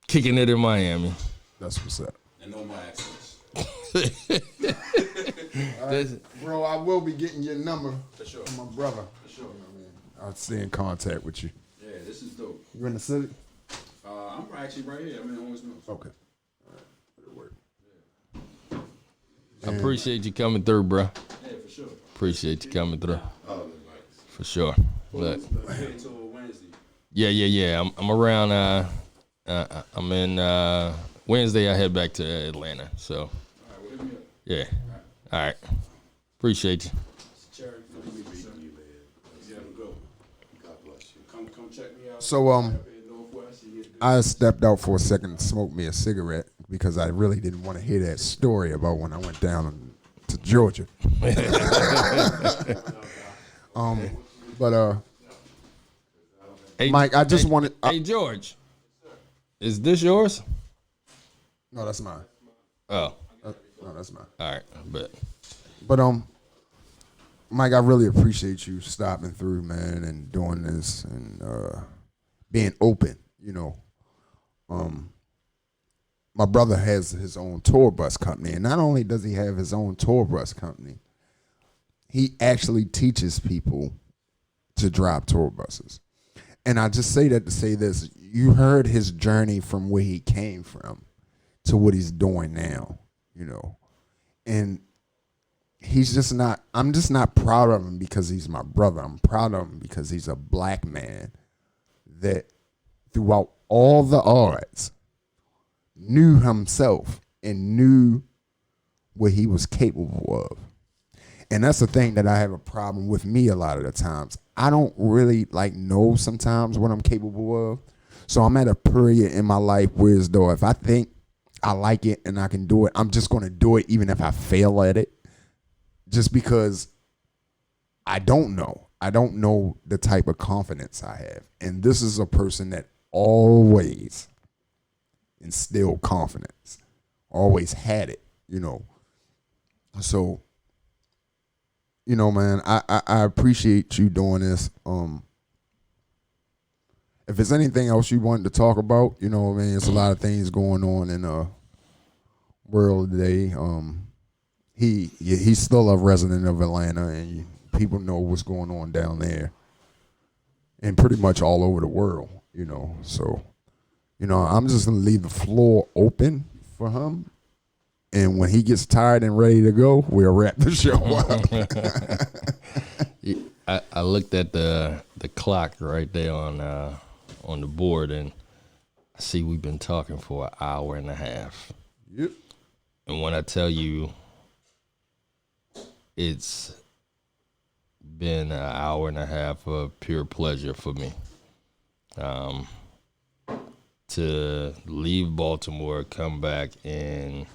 kicking it in Miami. That's what's up. And no more accidents. Bro, I will be getting your number For sure. from my brother. For sure. I'll stay in contact with you. Yeah, this is dope. You in the city? I'm actually right here. I'm in Owens Mills. Okay. All right. It'll work. I appreciate you coming through, bro. Yeah, for sure. Appreciate you coming through. Oh, For sure. Look. head until Wednesday. Yeah. I'm around. I'm in Wednesday. I head back to Atlanta. So, All right, well, hit me up. yeah. All right. Appreciate you. Cherry, good to meet you, man. You have a good one. God bless you. Come check me out. So, Up in Northwest, you get good. I stepped out for a second to smoke me a cigarette because I really didn't want to hear that story about when I went down to Georgia. But Hey, Mike, I just wanted. Hey, George. Is this yours? No, that's mine. Oh, No, that's mine. all right. But But Mike, I really appreciate you stopping through, man, and doing this and being open. You know, my brother has his own tour bus company, and not only does he have his own tour bus company, he actually teaches people to drive tour buses. And I just say that to say this: you heard his journey from where he came from to what he's doing now. You know, and he's just not, I'm just not proud of him because he's my brother. I'm proud of him because he's a black man that throughout all the odds knew himself and knew what he was capable of. And that's the thing that I have a problem with me a lot of the times. I don't really know sometimes what I'm capable of. So I'm at a period in my life where as though if I think I like it and I can do it, I'm just going to do it even if I fail at it. Just because I don't know. I don't know the type of confidence I have. And this is a person that always instilled confidence. Always had it, you know. So, you know, man, I appreciate you doing this. If there's anything else you wanted to talk about, you know what I mean? There's a lot of things going on in world today. He's still a resident of Atlanta, and people know what's going on down there, and pretty much all over the world. So I'm just gonna leave the floor open for him, and when he gets tired and ready to go, we'll wrap the show up. I looked at the clock right there on the board, and I see we've been talking for an hour and a half. Yep. And when I tell you it's been an hour and a half of pure pleasure for me. To leave Baltimore, come back and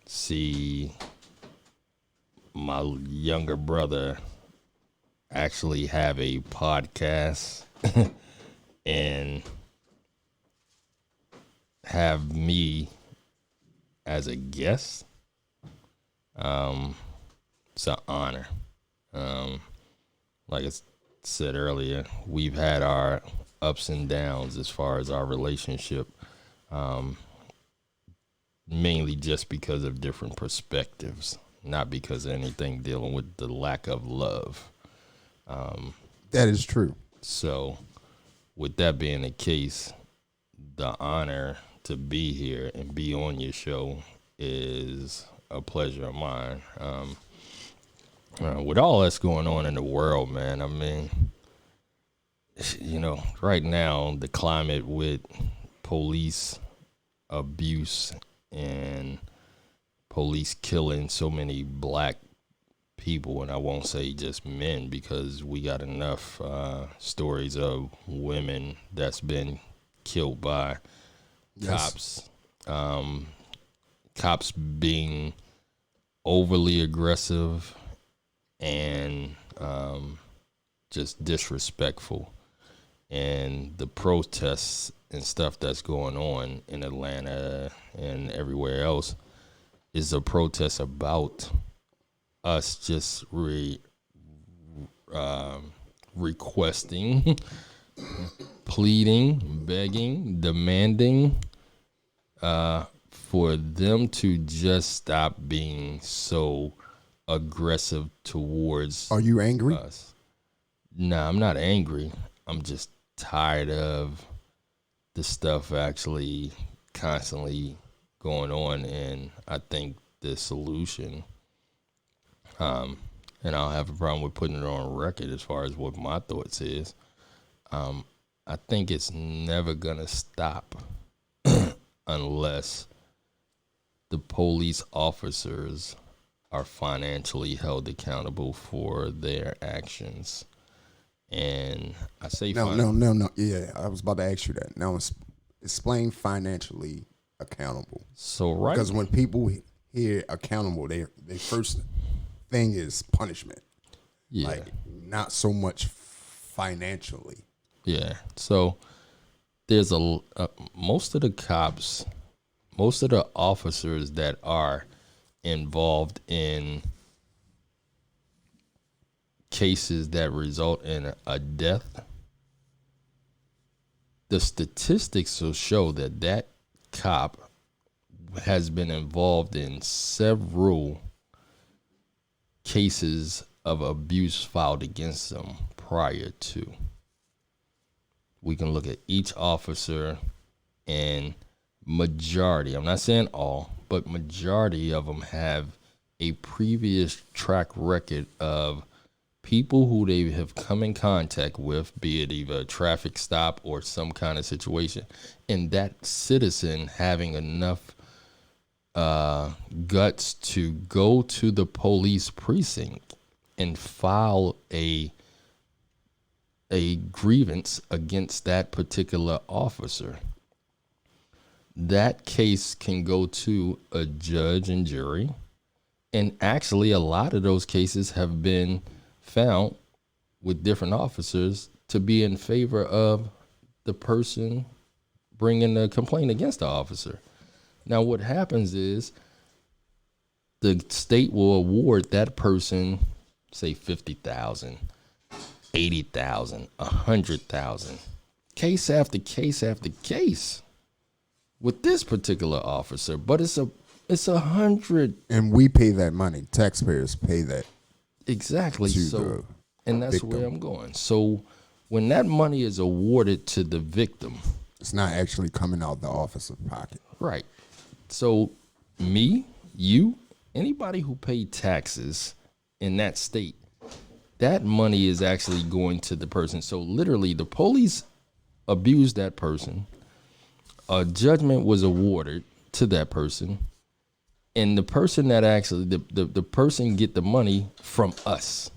see my younger brother actually have a podcast and have me as a guest. It's an honor. Like I said earlier, we've had our ups and downs as far as our relationship, mainly just because of different perspectives, not because of anything dealing with the lack of love. That is true. So with that being the case, the honor to be here and be on your show is a pleasure of mine. With all that's going on in the world, man, I mean, right now, the climate with police abuse and police killing so many black people, and I won't say just men, because we got enough stories of women that's been killed by cops. Cops being overly aggressive and just disrespectful. And the protests and stuff that's going on in Atlanta and everywhere else is a protest about us just requesting, pleading, begging, demanding for them to just stop being so aggressive towards Are you angry? us. Nah, I'm not angry. I'm just tired of the stuff actually constantly going on, and I think the solution, and I don't have a problem with putting it on record as far as what my thoughts is, I think it's never gonna stop unless the police officers are financially held accountable for their actions. And I say No. Yeah, I was about to ask you that. Now, explain financially accountable. So right, Because when people hear accountable, they first thing is punishment. yeah, Like, not so much financially. yeah. So there's most of the cops, most of the officers that are involved in cases that result in a death, the statistics will show that cop has been involved in several cases of abuse filed against them prior to. We can look at each officer, and majority, I'm not saying all, but majority of them have a previous track record of people who they have come in contact with, be it either a traffic stop or some kind of situation, and that citizen having enough guts to go to the police precinct and file a grievance against that particular officer. That case can go to a judge and jury, and actually a lot of those cases have been found with different officers to be in favor of the person bringing the complaint against the officer. Now, what happens is the state will award that person, say, $50,000, $80,000, $100,000, case after case after case with this particular officer. But it's It's 100. And we pay that money. Taxpayers pay that. Exactly. To So, the and that's victim. where I'm going. So when that money is awarded to the victim, It's not actually coming out the officer's pocket. right. So me, you, anybody who paid taxes in that state, that money is actually going to the person. So literally the police abused that person. A judgment was awarded to that person. And the person that actually, the person get the money from us.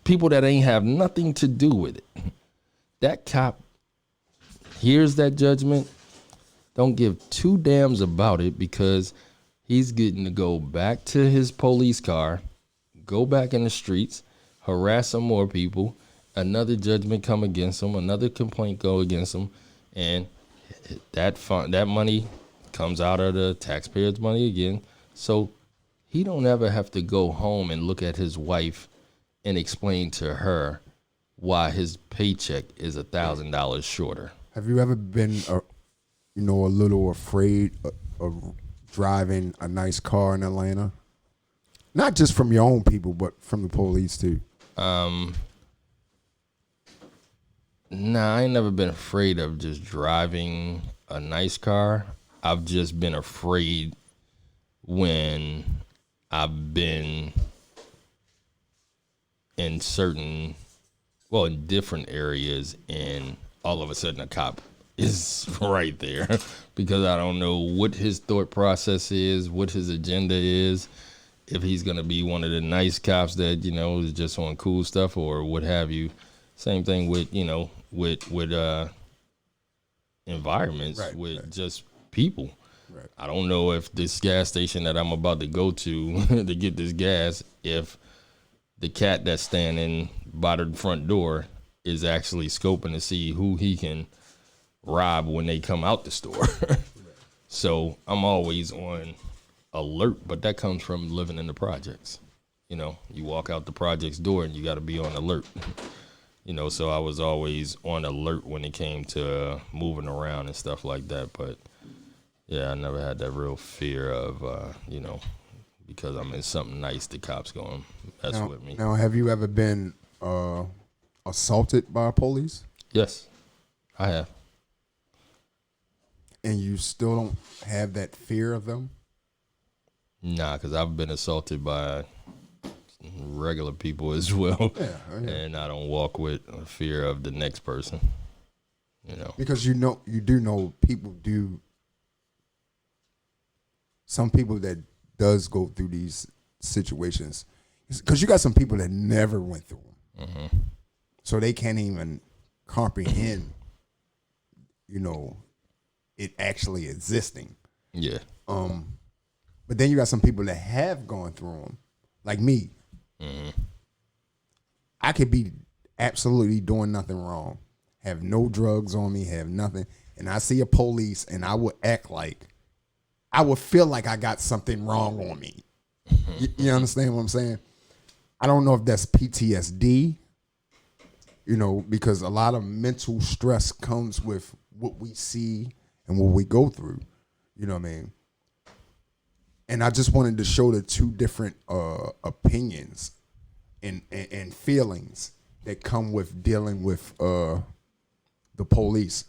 People that ain't have nothing to do with it. That cop hears that judgment, don't give two damns about it because he's getting to go back to his police car, go back in the streets, harass some more people, another judgment come against him, another complaint go against him, and that money comes out of the taxpayers' money again. So he don't ever have to go home and look at his wife and explain to her why his paycheck is $1,000 shorter. Have you ever been, a little afraid of driving a nice car in Atlanta? Not just from your own people, but from the police too. Nah, I ain't never been afraid of just driving a nice car. I've just been afraid when I've been in in different areas, and all of a sudden a cop is right there because I don't know what his thought process is, what his agenda is, if he's going to be one of the nice cops that, is just on cool stuff or what have you. Same thing with, with environments, with just people. Right. I don't know if this gas station that I'm about to go to to get this gas, if the cat that's standing by the front door is actually scoping to see who he can rob when they come out the store. So I'm always on alert, but that comes from living in the projects. You walk out the project's door and you got to be on alert. So I was always on alert when it came to moving around and stuff like that. But yeah, I never had that real fear of, because I'm in something nice, the cops going to mess with me. Now, have you ever been assaulted by police? Yes, I have. And you still don't have that fear of them? Nah, because I've been assaulted by regular people as well. Yeah. And I don't walk with a fear of the next person. Because you do know people do. Some people that does go through these situations, because you got some people that never went through them, so they can't even comprehend, it actually existing. Yeah. But then you got some people that have gone through them, like me. I could be absolutely doing nothing wrong, have no drugs on me, have nothing, and I see a police, and I would act like, I would feel like I got something wrong on me. You understand what I'm saying? I don't know if that's PTSD, because a lot of mental stress comes with what we see and what we go through. You know what I mean? And I just wanted to show the two different opinions and feelings that come with dealing with the police,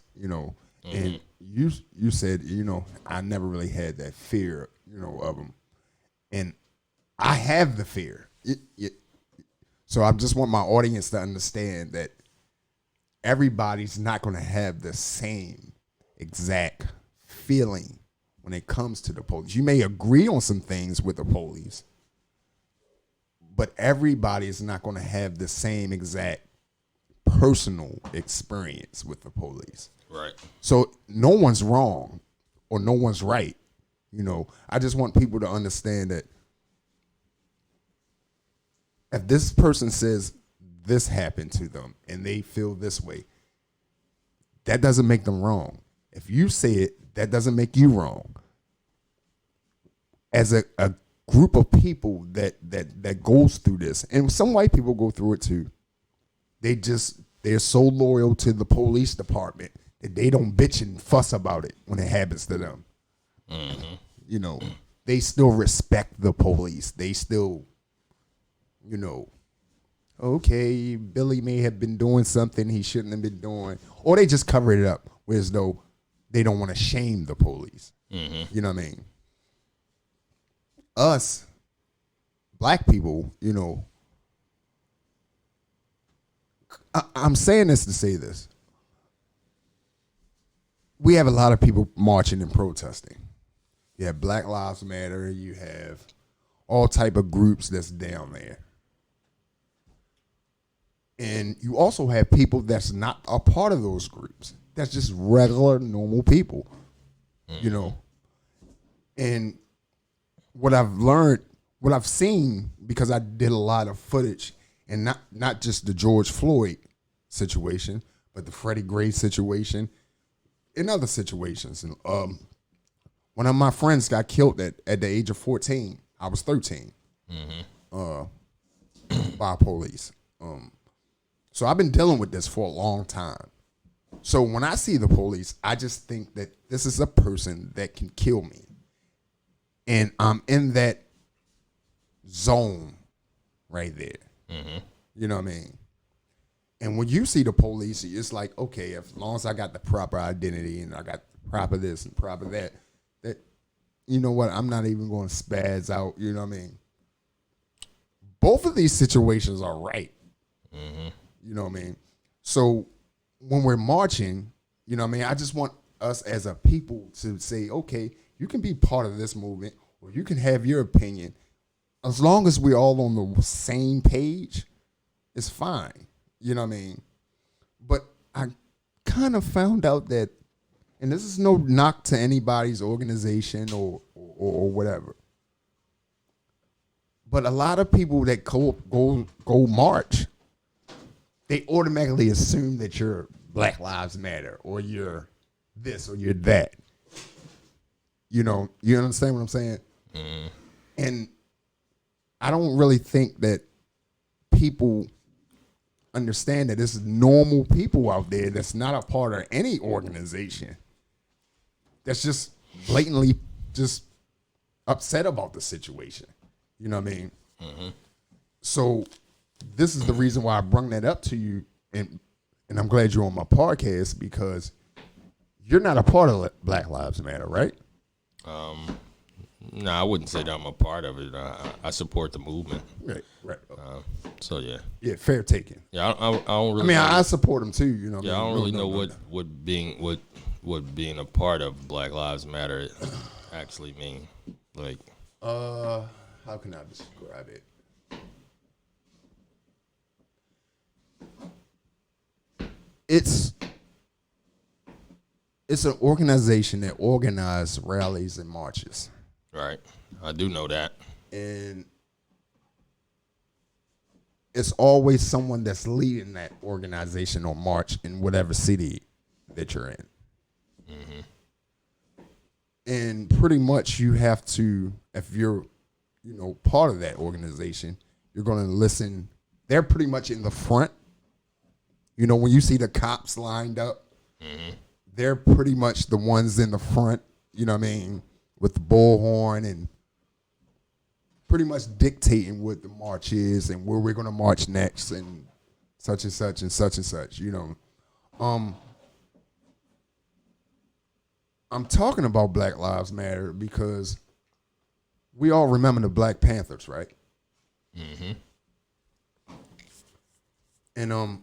And you said, I never really had that fear, of them. And I have the fear. So I just want my audience to understand that everybody's not going to have the same exact feeling when it comes to the police. You may agree on some things with the police, but everybody is not going to have the same exact personal experience with the police. Right. So no one's wrong or no one's right. I just want people to understand that if this person says this happened to them and they feel this way, that doesn't make them wrong. If you say it, that doesn't make you wrong. As a group of people that goes through this, and some white people go through it too, they're so loyal to the police department that they don't bitch and fuss about it when it happens to them. they still respect the police. They still, you know, okay, Billy may have been doing something he shouldn't have been doing, or they just cover it up, whereas though they don't want to shame the police. You know what I mean? Us, black people, you know, I'm saying this to say this. We have a lot of people marching and protesting. You have Black Lives Matter. You have all type of groups that's down there. And you also have people that's not a part of those groups. That's just regular, normal people, you know. And what I've learned, what I've seen, because I did a lot of footage, and not just the George Floyd situation, but the Freddie Gray situation, and other situations. And one of my friends got killed at the age of 14. I was 13 by police. So I've been dealing with this for a long time. So when I see the police, I just think that this is a person that can kill me. And I'm in that zone right there. You know what I mean? And when you see the police, it's like, okay, as long as I got the proper identity and I got proper this and proper that, you know what, I'm not even going to spaz out, you know what I mean? Both of these situations are right. You know what I mean? So when we're marching, you know what I mean, I just want us as a people to say, okay, you can be part of this movement or you can have your opinion. As long as we're all on the same page, it's fine. You know what I mean? But I kind of found out that, and this is no knock to anybody's organization or whatever, but a lot of people that go march, they automatically assume that you're Black Lives Matter or you're this or you're that. You know, you understand what I'm saying? And I don't really think that people understand that this is normal people out there that's not a part of any organization, that's just blatantly just upset about the situation. You know what I mean? So this is the reason why I brung that up to you, and I'm glad you're on my podcast, because you're not a part of Black Lives Matter, right? No, I wouldn't say that I'm a part of it. I support the movement. Right. So yeah. Yeah, fair taking. Yeah, I don't really. I mean, I support them too. You know. Yeah, I don't really know what being a part of Black Lives Matter actually mean. Like, how can I describe it? It's an organization that organizes rallies and marches. right? I do know that. And it's always someone that's leading that organization or march in whatever city that you're in. And pretty much you have to, if you're, part of that organization, you're going to listen. They're pretty much in the front. When you see the cops lined up, they're pretty much the ones in the front, you know what I mean, with the bullhorn and pretty much dictating what the march is and where we're going to march next and such and such and such and such, I'm talking about Black Lives Matter because we all remember the Black Panthers, right? And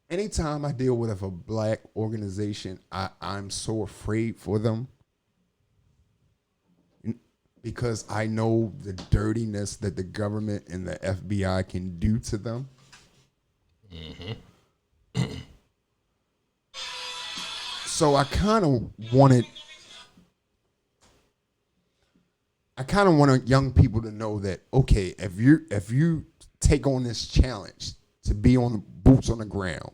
anytime I deal with a black organization, I'm so afraid for them because I know the dirtiness that the government and the FBI can do to them. So I kind of wanted young people to know that, okay, if you take on this challenge to be on the boots on the ground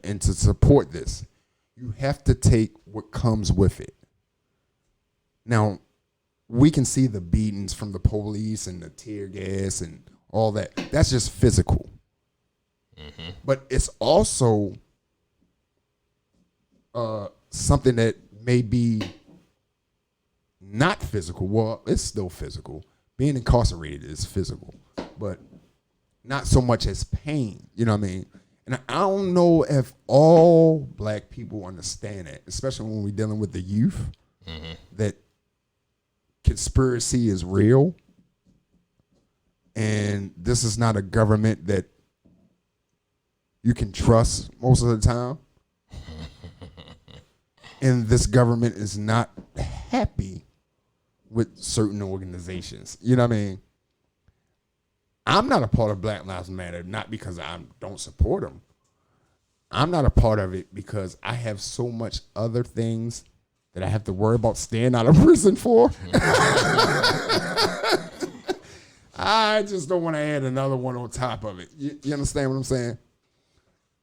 and to support this, you have to take what comes with it. Now, we can see the beatings from the police and the tear gas and all that. That's just physical. But it's also something that may be not physical. Well, it's still physical. Being incarcerated is physical, but not so much as pain. You know what I mean? And I don't know if all black people understand it, especially when we're dealing with the youth, that conspiracy is real. And this is not a government that you can trust most of the time. And this government is not happy with certain organizations. You know what I mean? I'm not a part of Black Lives Matter, not because I don't support them. I'm not a part of it because I have so much other things that I have to worry about staying out of prison for. I just don't want to add another one on top of it. You understand what I'm saying?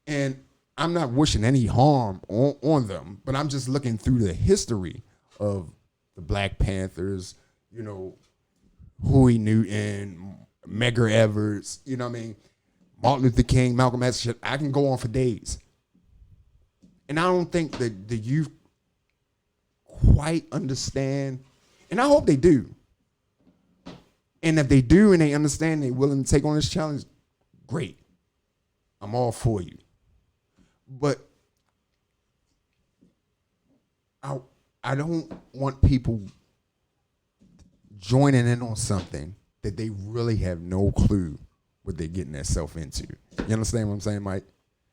And I'm not wishing any harm on them, but I'm just looking through the history of the Black Panthers, you know, Huey Newton, Medgar Evers, you know what I mean? Martin Luther King, Malcolm X, I can go on for days. And I don't think that the youth quite understand, and I hope they do. And if they do and they understand, they're willing to take on this challenge, great. I'm all for you. But I don't want people joining in on something that they really have no clue what they're getting themselves into. You understand what I'm saying, Mike?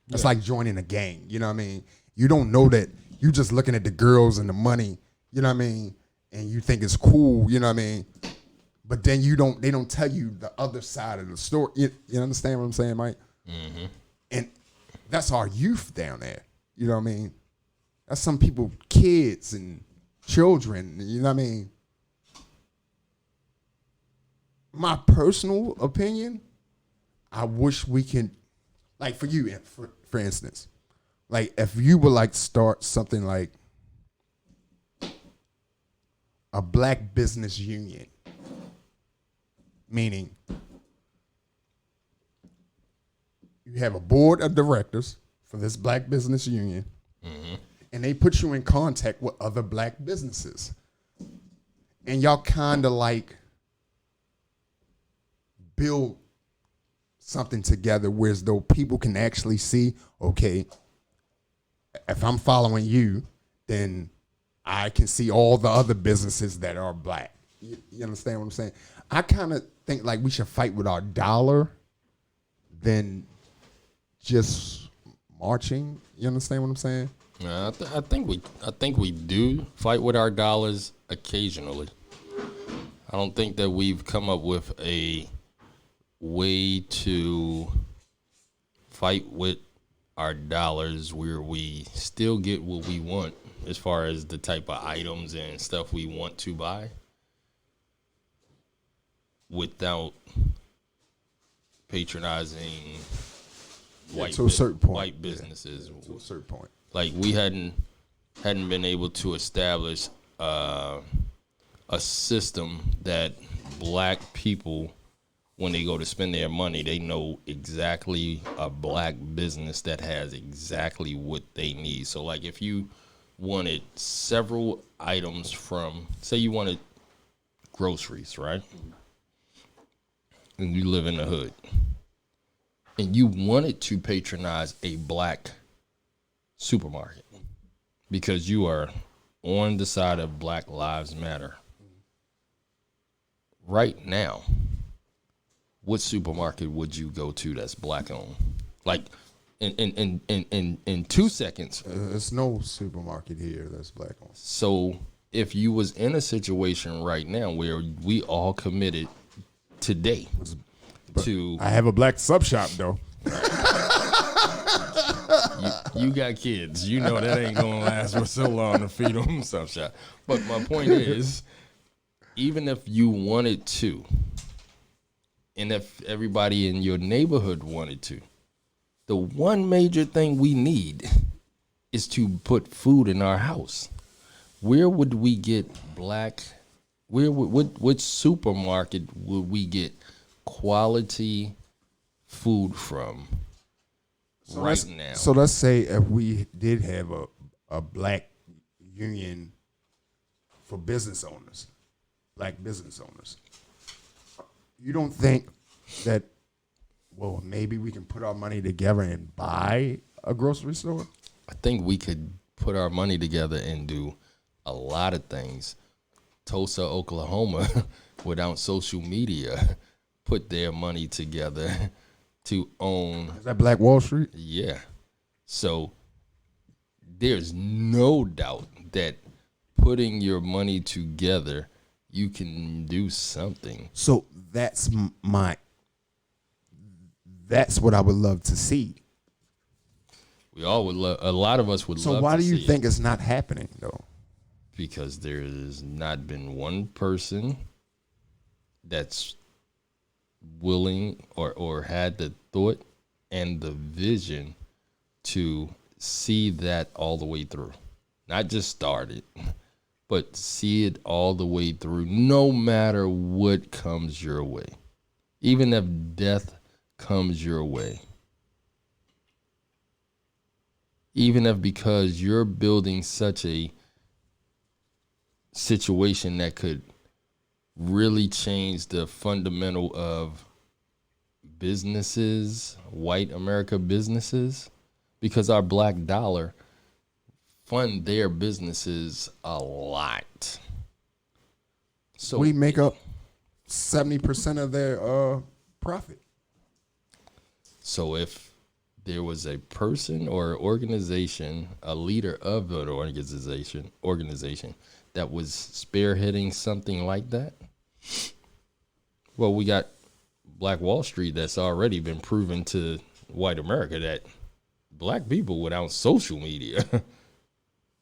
It's like joining a gang. You know what I mean? You don't know that. You just looking at the girls and the money. You know what I mean? And you think it's cool. You know what I mean? But then they don't tell you the other side of the story. You understand what I'm saying, Mike? Mm-hmm. And that's our youth down there. You know what I mean? That's some people, kids and children. You know what I mean? My personal opinion, I wish we can, like for you, for instance, like if you would like to start something like a black business union, meaning you have a board of directors for this black business union, and they put you in contact with other black businesses. And y'all kind of like build something together where as though people can actually see, okay, if I'm following you, then I can see all the other businesses that are black. You understand what I'm saying? I kind of think like we should fight with our dollar than just marching. You understand what I'm saying? I think we do fight with our dollars occasionally. I don't think that we've come up with a way to fight with our dollars where we still get what we want as far as the type of items and stuff we want to buy without patronizing to a certain point. White businesses. Yeah, to a certain point. Like we hadn't been able to establish a system that black people, when they go to spend their money, they know exactly a black business that has exactly what they need. So like if you wanted several items from, say you wanted groceries, right? And you live in the hood. And you wanted to patronize a black supermarket because you are on the side of Black Lives Matter. Right now, what supermarket would you go to that's black owned? Like in 2 seconds. There's no supermarket here that's black owned. So if you was in a situation right now where we all committed today to, I have a black sub shop though. you got kids, you know that ain't gonna last for so long to feed them some shot. But my point is, even if you wanted to, and if everybody in your neighborhood wanted to, the one major thing we need is to put food in our house. Where would we get black? Which supermarket would we get quality food from now? So let's say if we did have a black union for business owners, black business owners. You don't think that, well, maybe we can put our money together and buy a grocery store? I think we could put our money together and do a lot of things. Tulsa, Oklahoma, without social media, put their money together to own. Is that Black Wall Street? Yeah. So there's no doubt that putting your money together, you can do something. So that's that's what I would love to see. We all would love. A lot of us would love. So why to do you see think it, it's not happening though? because there has not been one person that's willing or had the thought and the vision to see that all the way through. Not just start it, but see it all the way through, no matter what comes your way. Even if death comes your way. Even if because you're building such a situation that could really change the fundamental of businesses, white America businesses, because our black dollar fund their businesses a lot. So We make up 70% of their profit. So if there was a person or organization, a leader of an organization that was spearheading something like that, well, we got Black Wall Street that's already been proven to white America that black people without social media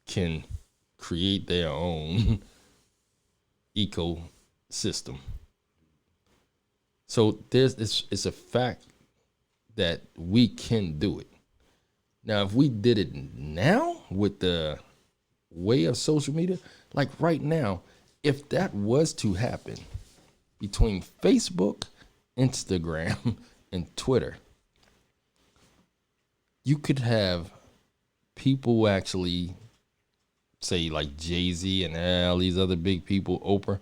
can create their own ecosystem. So it's a fact that we can do it. Now, if we did it now with the way of social media, like right now, if that was to happen between Facebook, Instagram, and Twitter, you could have people actually say like Jay-Z and all these other big people, Oprah,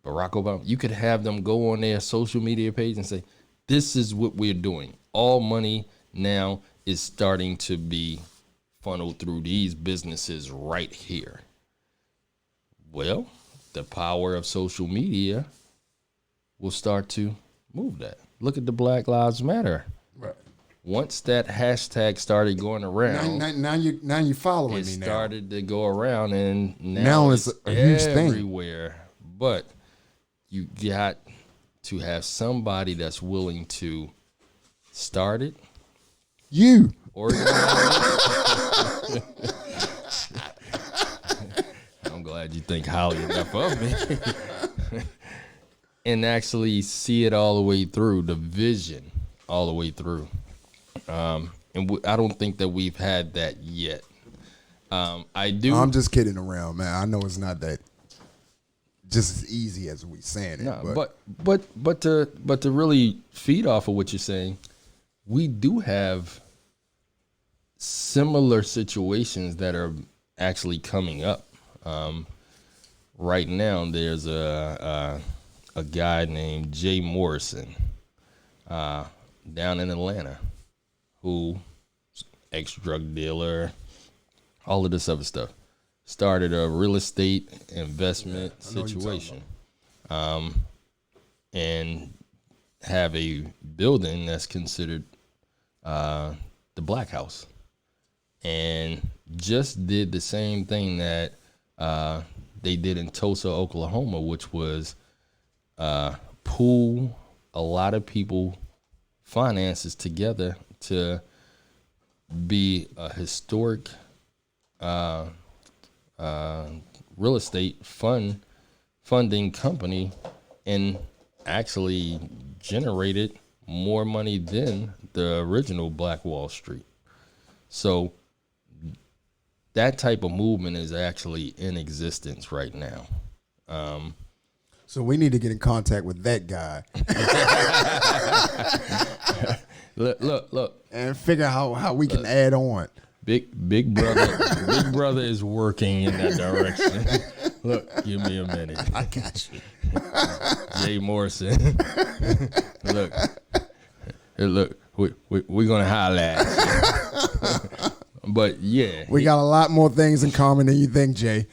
Barack Obama, you could have them go on their social media page and say, this is what we're doing. All money now is starting to be funneled through these businesses right here. Well, the power of social media will start to move that. Look at the Black Lives Matter. Right. Once that hashtag started going around, Now you following it me now. started to go around, and Now it's a huge thing. everywhere. But you got to have somebody that's willing to start it, You. organize it. I'm glad you think highly enough of me. And actually see it all the way through, the vision all the way through. And I don't think that we've had that yet. I do. I'm just kidding around, man. I know it's not that just as easy as we saying it. No, but to really feed off of what you're saying, we do have similar situations that are actually coming up. Right now, there's a guy named Jay Morrison down in Atlanta, who ex-drug dealer, all of this other stuff. Started a real estate investment situation, and have a building that's considered the Black House, and just did the same thing that they did in Tulsa, Oklahoma, which was pool a lot of people finances together to be a historic real estate funding company, and actually generated more money than the original Black Wall Street. So that type of movement is actually in existence right now. So we need to get in contact with that guy Look. and figure out how we can add on. Big brother is working in that direction. Look, give me a minute. I got you. Jay Morrison. look, we're gonna holler at you. But yeah, We got a lot more things in common than you think, Jay.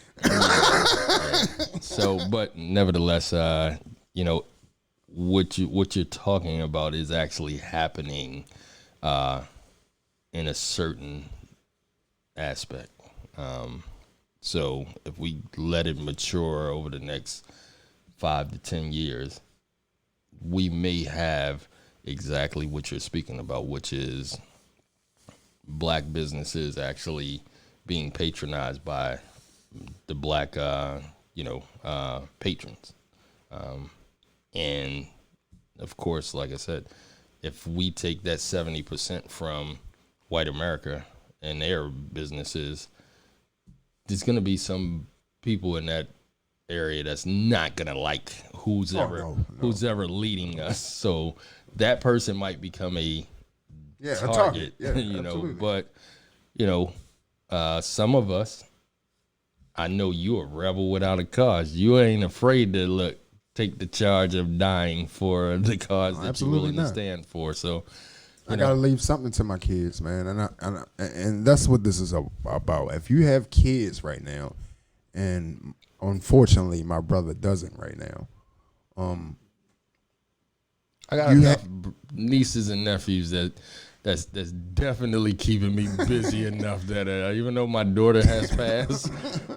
so, but nevertheless, you know, what you're talking about is actually happening in a certain aspect. So if we let it mature over the next 5 to 10 years, we may have exactly what you're speaking about, which is black businesses actually being patronized by the black, patrons. And of course, like I said, if we take that 70% from white America and their businesses, there's going to be some people in that area that's not going to like who's ever leading us. So that person might become a target, Yeah, you know, absolutely. but some of us, I know you're a rebel without a cause. You ain't afraid to take the charge of dying for the cause that you're absolutely willing to not. stand for. So I gotta leave something to my kids, man, and that's what this is about. If you have kids right now, and unfortunately my brother doesn't right now, I got enough nieces and nephews that's definitely keeping me busy enough that even though my daughter has passed,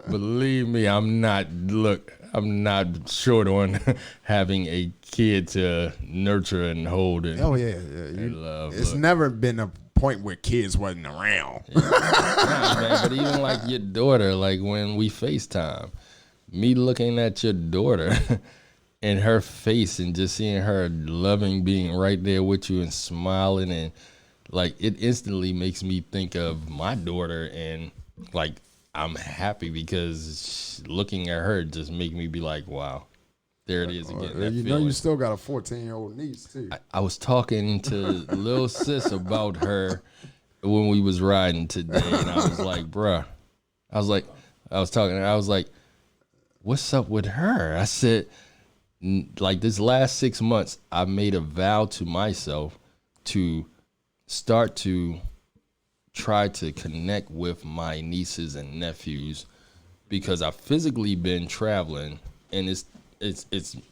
believe me, I'm not short on having a kid to nurture and hold and, and love. It's never been a point where kids wasn't around. Nah, man, but even like your daughter, like when we FaceTime, me looking at your daughter and her face and just seeing her loving being right there with you and smiling, and like it instantly makes me think of my daughter, and like I'm happy because looking at her just make me be like, wow, there it is again. That You know, feeling. you still got a 14-year-old niece too. I was talking to Lil Sis about her when we was riding today, and I was like, bruh, I was talking to her, I was like, what's up with her? I said, like this last 6 months, I made a vow to myself to start to try to connect with my nieces and nephews, because I've physically been traveling, and it's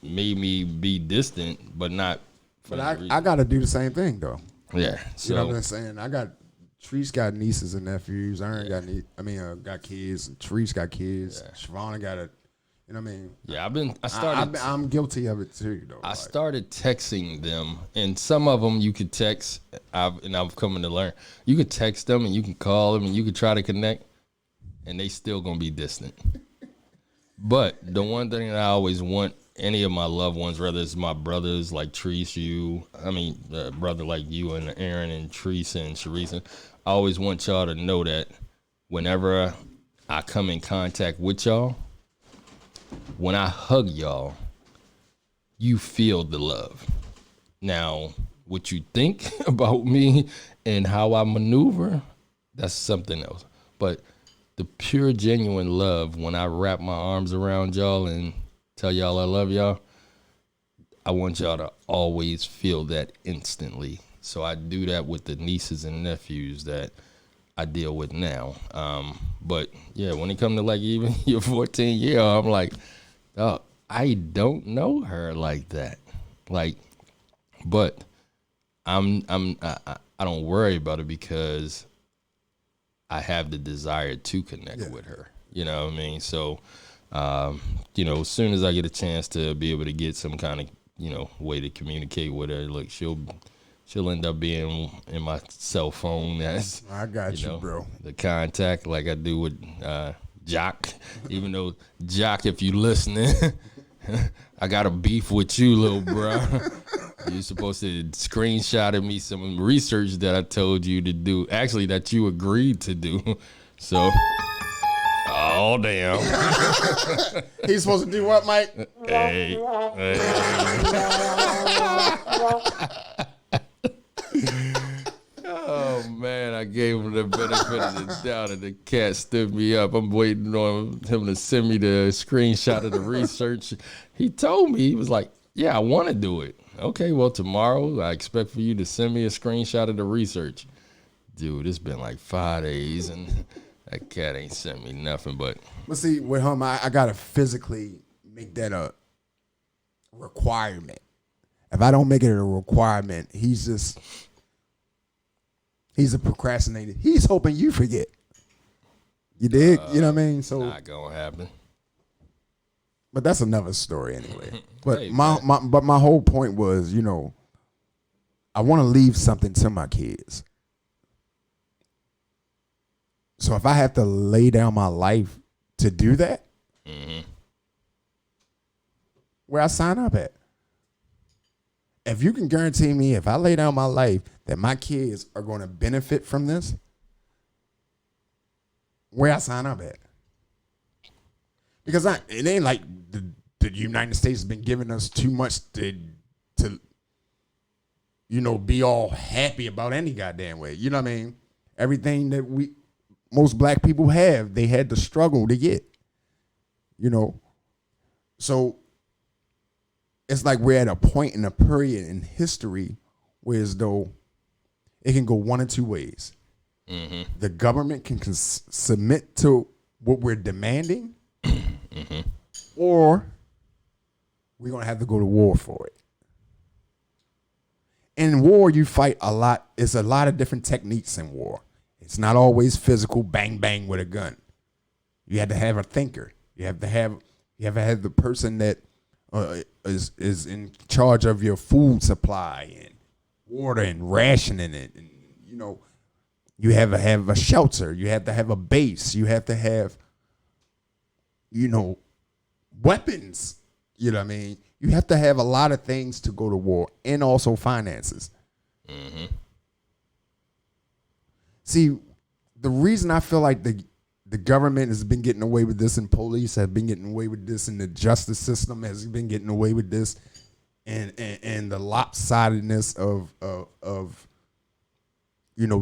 made me be distant, but not. But I got to do the same thing though. Yeah. So You know what I'm saying? Treese got nieces and nephews. Aaron got kids. Treese got kids. Siobhan got a. You know what I mean? yeah, I'm guilty of it too, though. I started texting them, and some of them you could text. I've come to learn you could text them and you can call them and you could try to connect, and they still gonna be distant. But the one thing that I always want any of my loved ones, whether it's my brothers like Treese, brother like you and Aaron and Treese and Sharice, I always want y'all to know that whenever I come in contact with y'all, when I hug y'all, you feel the love. Now, what you think about me and how I maneuver, that's something else. But the pure, genuine love, when I wrap my arms around y'all and tell y'all I love y'all, I want y'all to always feel that instantly. So I do that with the nieces and nephews that I deal with now. But yeah, when it comes to like even your 14-year-old, I'm like, oh, I don't know her like that. Like, but I don't worry about it because I have the desire to connect with her. You know what I mean? So, as soon as I get a chance to be able to get some kind of, way to communicate with her, like she'll end up being in my cell phone as I got you, bro. The contact, like I do with Jock. Even though Jock, if you listening, I got a beef with you, little bro. You're supposed to screenshot of me some research that I told you to do. Actually, that you agreed to do. So, oh damn. He's supposed to do what, Mike? Hey. Oh man, I gave him the benefit of the doubt, and the cat stood me up. I'm waiting on him to send me the screenshot of the research. He told me, he was like, yeah, I want to do it. Okay, well, tomorrow I expect for you to send me a screenshot of the research. Dude, it's been like 5 days, and that cat ain't sent me nothing but. But see, with him, I got to physically make that a requirement. If I don't make it a requirement, he's a procrastinator. He's hoping you forget. You dig? You know what I mean? So, Not gonna happen. but that's another story anyway. But Hey, my whole point was, I want to leave something to my kids. So if I have to lay down my life to do that, where I sign up at? If you can guarantee me, if I lay down my life, that my kids are going to benefit from this, where I sign up at? Because it ain't like the United States has been giving us too much to be all happy about any goddamn way. You know what I mean? Everything that most black people have, they had to struggle to get. So it's like we're at a point in a period in history where as though it can go one of two ways. The government can submit to what we're demanding, or we're going to have to go to war for it. In war, you fight a lot. It's a lot of different techniques in war. It's not always physical, bang, bang with a gun. You have to have a thinker. You have to have the person that is in charge of your food supply and water and rationing it. And, you have to have a shelter. You have to have a base. You have to have, weapons. You know what I mean? You have to have a lot of things to go to war, and also finances. See, the reason I feel like the government has been getting away with this, and police have been getting away with this, and the justice system has been getting away with this, and the lopsidedness of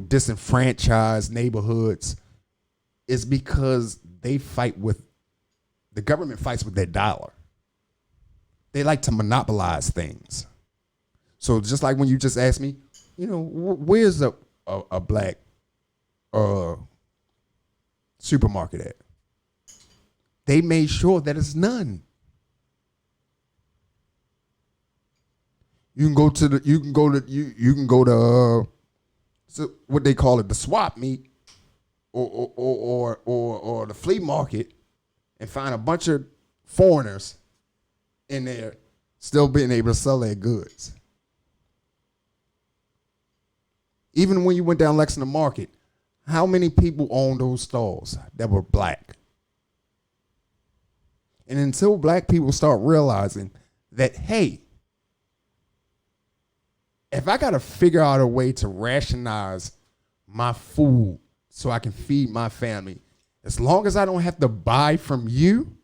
disenfranchised neighborhoods is because the government fights with their dollar. They like to monopolize things. So just like when you just asked me, where's a black supermarket at? They made sure that it's none. You can go to what they call it, the swap meet, or the flea market, and find a bunch of foreigners in there still being able to sell their goods. Even when you went down Lexington Market, how many people owned those stalls that were black? And until black people start realizing that, hey, if I got to figure out a way to rationalize my food so I can feed my family, as long as I don't have to buy from you,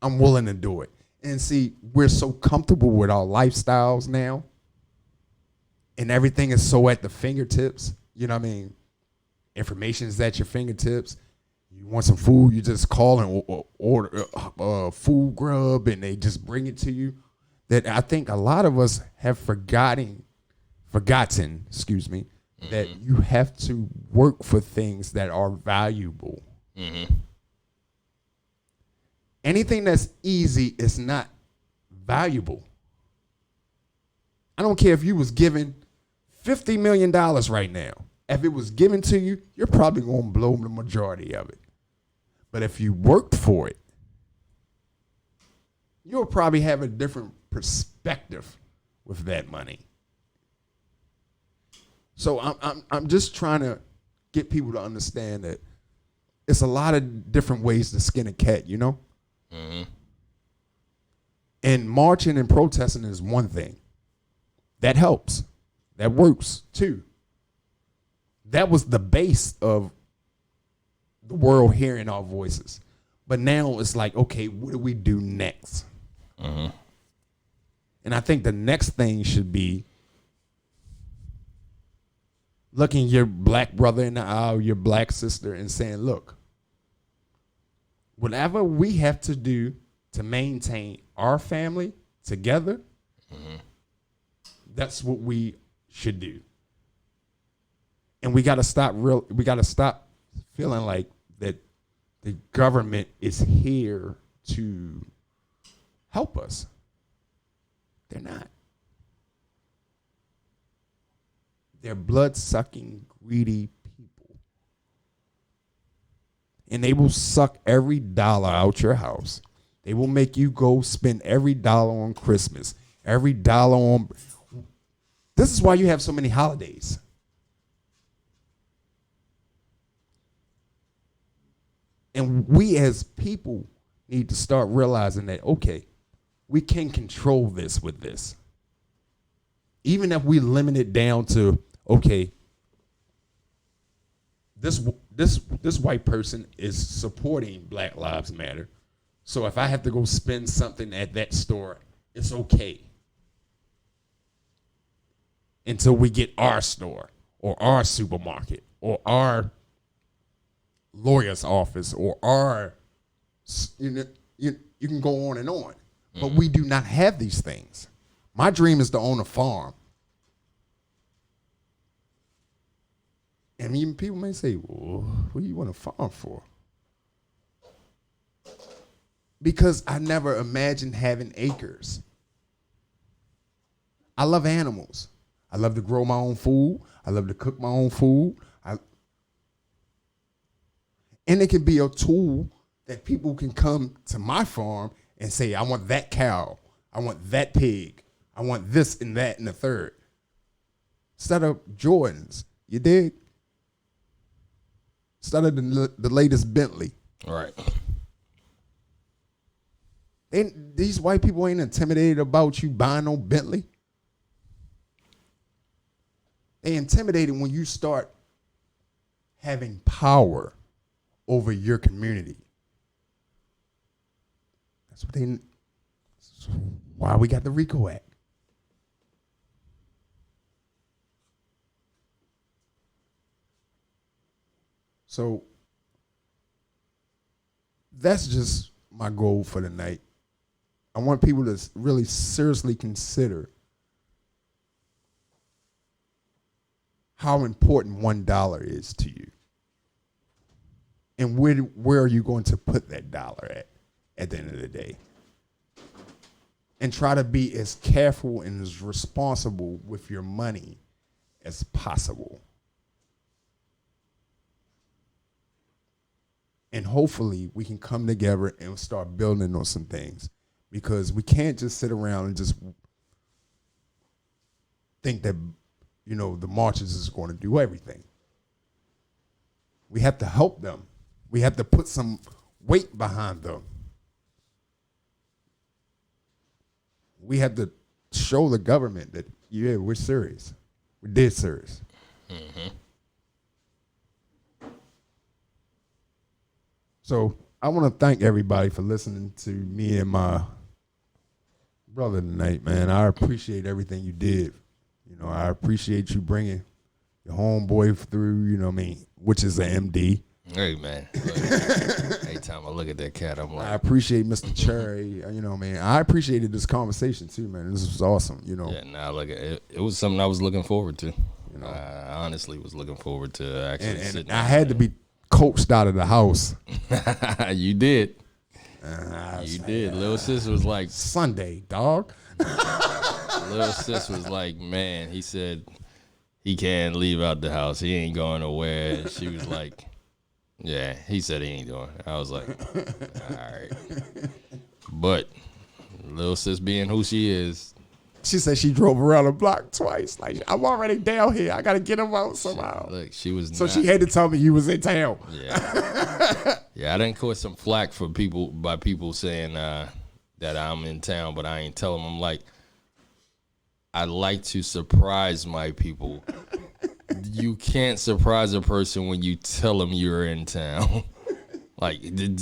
I'm willing to do it. And see, we're so comfortable with our lifestyles now, and everything is so at the fingertips. You know what I mean? Information is at your fingertips. You want some food, you just call and order Food Grub, and they just bring it to you. That I think a lot of us have forgotten, that you have to work for things that are valuable. Anything that's easy is not valuable. I don't care if you was given $50 million right now. If it was given to you, you're probably going to blow the majority of it. But if you worked for it, you'll probably have a different perspective with that money. So I'm just trying to get people to understand that it's a lot of different ways to skin a cat, And marching and protesting is one thing. That helps. That works too. That was the base of the world hearing our voices. But now it's like, okay, what do we do next? And I think the next thing should be, looking your black brother in the eye, or your black sister, and saying, look, whatever we have to do to maintain our family together, that's what we should do. And we got to stop feeling like that the government is here to help us. They're not. They're blood-sucking, greedy people. And they will suck every dollar out your house. They will make you go spend every dollar on Christmas, every dollar on... This is why you have so many holidays. And we as people need to start realizing that, okay, we can control this with this. Even if we limit it down to, okay, this white person is supporting Black Lives Matter. So if I have to go spend something at that store, it's okay. Until we get our store or our supermarket or our lawyer's office or our, you can go on and on. But we do not have these things. My dream is to own a farm. And even people may say, well, what do you want a farm for? Because I never imagined having acres. I love animals. I love to grow my own food. I love to cook my own food. And it can be a tool that people can come to my farm and say, I want that cow. I want that pig. I want this and that and the third. Instead of Jordans, you dig? Instead of the latest Bentley. Right. These white people ain't intimidated about you buying no Bentley. They intimidated when you start having power over your community. That's why we got the RICO Act. So that's just my goal for the night. I want people to really seriously consider how important $1 is to you. And where are you going to put that dollar at the end of the day? And try to be as careful and as responsible with your money as possible. And hopefully we can come together and start building on some things, because we can't just sit around and just think that, the marches is going to do everything. We have to help them. We have to put some weight behind them. We have to show the government that, yeah, we're serious. We're dead serious. Mm-hmm. So I want to thank everybody for listening to me and my brother tonight, man. I appreciate everything you did. I appreciate you bringing your homeboy through, which is an MD. Hey, man. Look, every time I look at that cat, I'm like... I appreciate Mr. Cherry, man. I appreciated this conversation, too, man. This was awesome, Yeah, now look, it was something I was looking forward to. I honestly was looking forward to actually sitting I had to be coaxed out of the house. You did. You did. Little sis was like... Sunday, dog. Little sis was like, man, he said he can't leave out the house. He ain't going nowhere. And she was like... Yeah, he said he ain't doing it. I was like, all right. But little sis being who she is. She said she drove around the block twice. Like, I'm already down here. I got to get him out somehow. She was So she had to tell me you was in town. Yeah. Yeah, I didn't caught some flack for people saying that I'm in town, but I ain't tell them. I'm like, I like to surprise my people. You can't surprise a person when you tell them you're in town. Like, it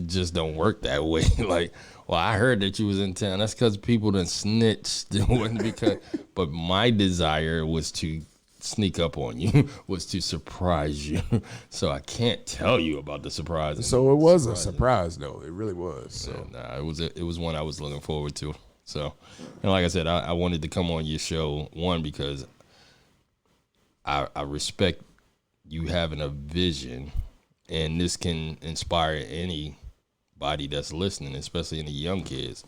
just don't work that way. Like, well, I heard that you was in town. That's because people done snitched. It wasn't because, but my desire was to sneak up on you, was to surprise you. So I can't tell you about the surprise. So it was a surprise, though. It really was. So Nah, it was one I was looking forward to. So, and like I said, I wanted to come on your show, one, because I respect you having a vision, and this can inspire anybody that's listening, especially any young kids.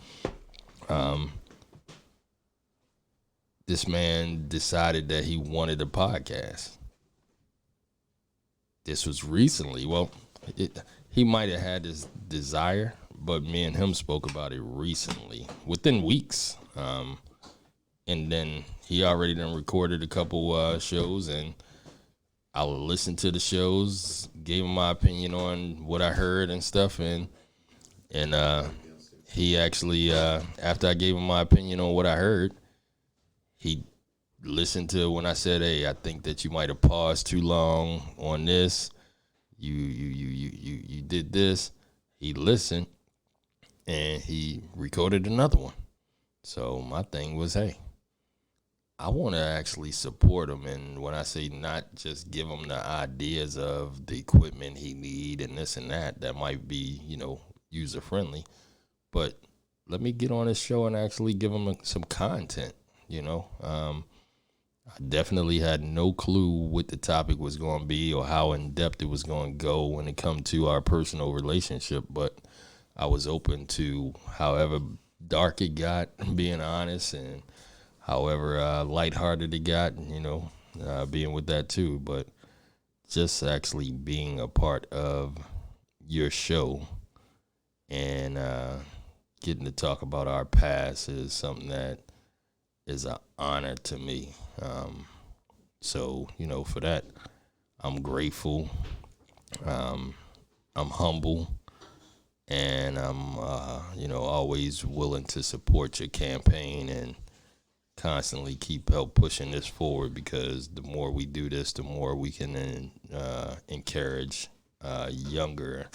This man decided that he wanted a podcast. This was recently. Well, he might have had this desire, but me and him spoke about it recently, within weeks. And then he already done recorded a couple shows, and I listened to the shows, gave him my opinion on what I heard and stuff, and he actually, after I gave him my opinion on what I heard, he listened to when I said, "Hey, I think that you might have paused too long on this. You did this." He listened, and he recorded another one. So my thing was, hey, I want to actually support him. And when I say not just give him the ideas of the equipment he need and this and that might be, user friendly, but let me get on his show and actually give him some content. I definitely had no clue what the topic was going to be or how in depth it was going to go when it come to our personal relationship, but I was open to however dark it got, being honest, and however lighthearted it got, being with that too. But just actually being a part of your show and getting to talk about our past is something that is an honor to me. So, for that, I'm grateful. I'm humble. And I'm, always willing to support your campaign and constantly help pushing this forward, because the more we do this, the more we can encourage younger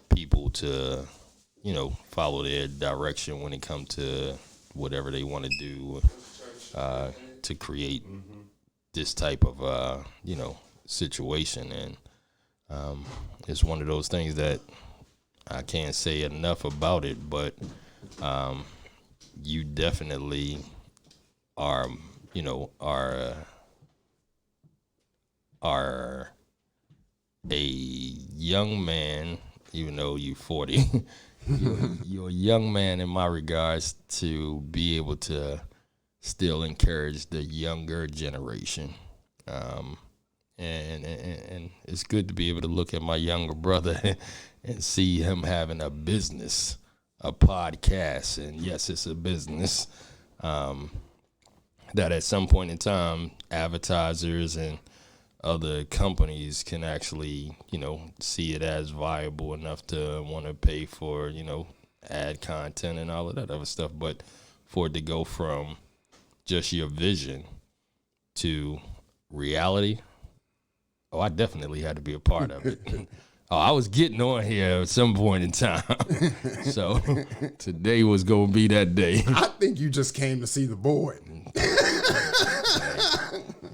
people to, follow their direction when it comes to whatever they want to do to create this type of, situation. And it's one of those things that I can't say enough about it, but you definitely are a young man, even though you're 40. You're a young man in my regards, to be able to still encourage the younger generation. And it's good to be able to look at my younger brother and see him having a business, a podcast. And yes, it's a business that at some point in time, advertisers and other companies can actually, see it as viable enough to want to pay for, ad content and all of that other stuff. But for it to go from just your vision to reality, I definitely had to be a part of it. I was getting on here at some point in time. So today was going to be that day. I think you just came to see the board.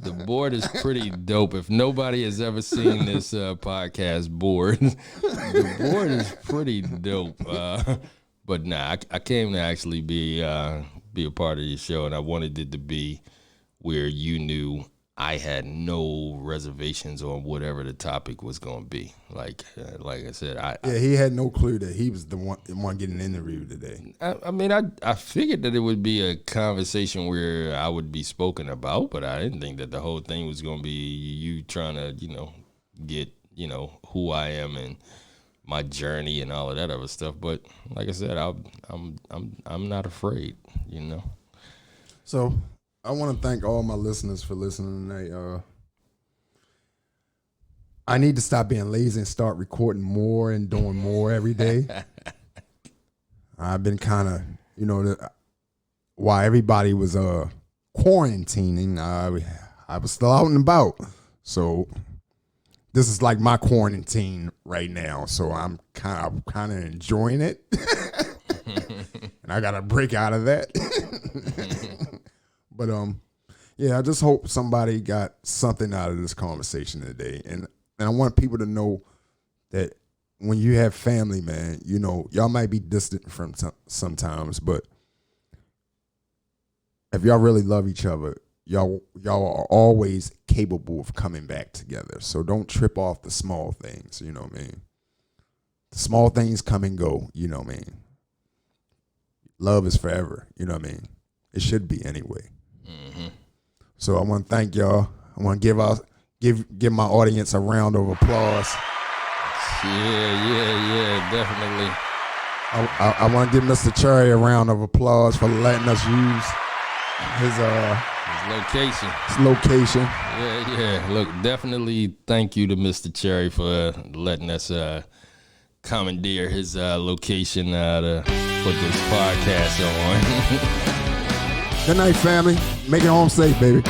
The board is pretty dope. If nobody has ever seen this podcast board, the board is pretty dope. But nah, I came to actually be a part of your show, and I wanted it to be where you knew I had no reservations on whatever the topic was going to be. Like I said, he had no clue that he was the one getting interviewed today. I figured that it would be a conversation where I would be spoken about, but I didn't think that the whole thing was going to be you trying to, get, who I am and my journey and all of that other stuff. But like I said, I'm not afraid, So I want to thank all my listeners for listening tonight. I need to stop being lazy and start recording more and doing more every day. I've been kind of, while everybody was quarantining, I was still out and about. So this is like my quarantine right now. So I'm kind of enjoying it, and I got to break out of that. But Yeah, I just hope somebody got something out of this conversation today. And I want people to know that when you have family, man, you know, y'all might be distant from sometimes, but if y'all really love each other, y'all are always capable of coming back together. So don't trip off the small things, you know what I mean? The small things come and go, you know what I mean? Love is forever, you know what I mean? It should be anyway. Mm-hmm. So I want to thank y'all. I want to give my audience a round of applause. Yeah, definitely. I want to give Mr. Cherry a round of applause for letting us use his location. Yeah. Look, definitely thank you to Mr. Cherry for letting us commandeer his location to put this podcast on. Good night, family. Make it home safe, baby.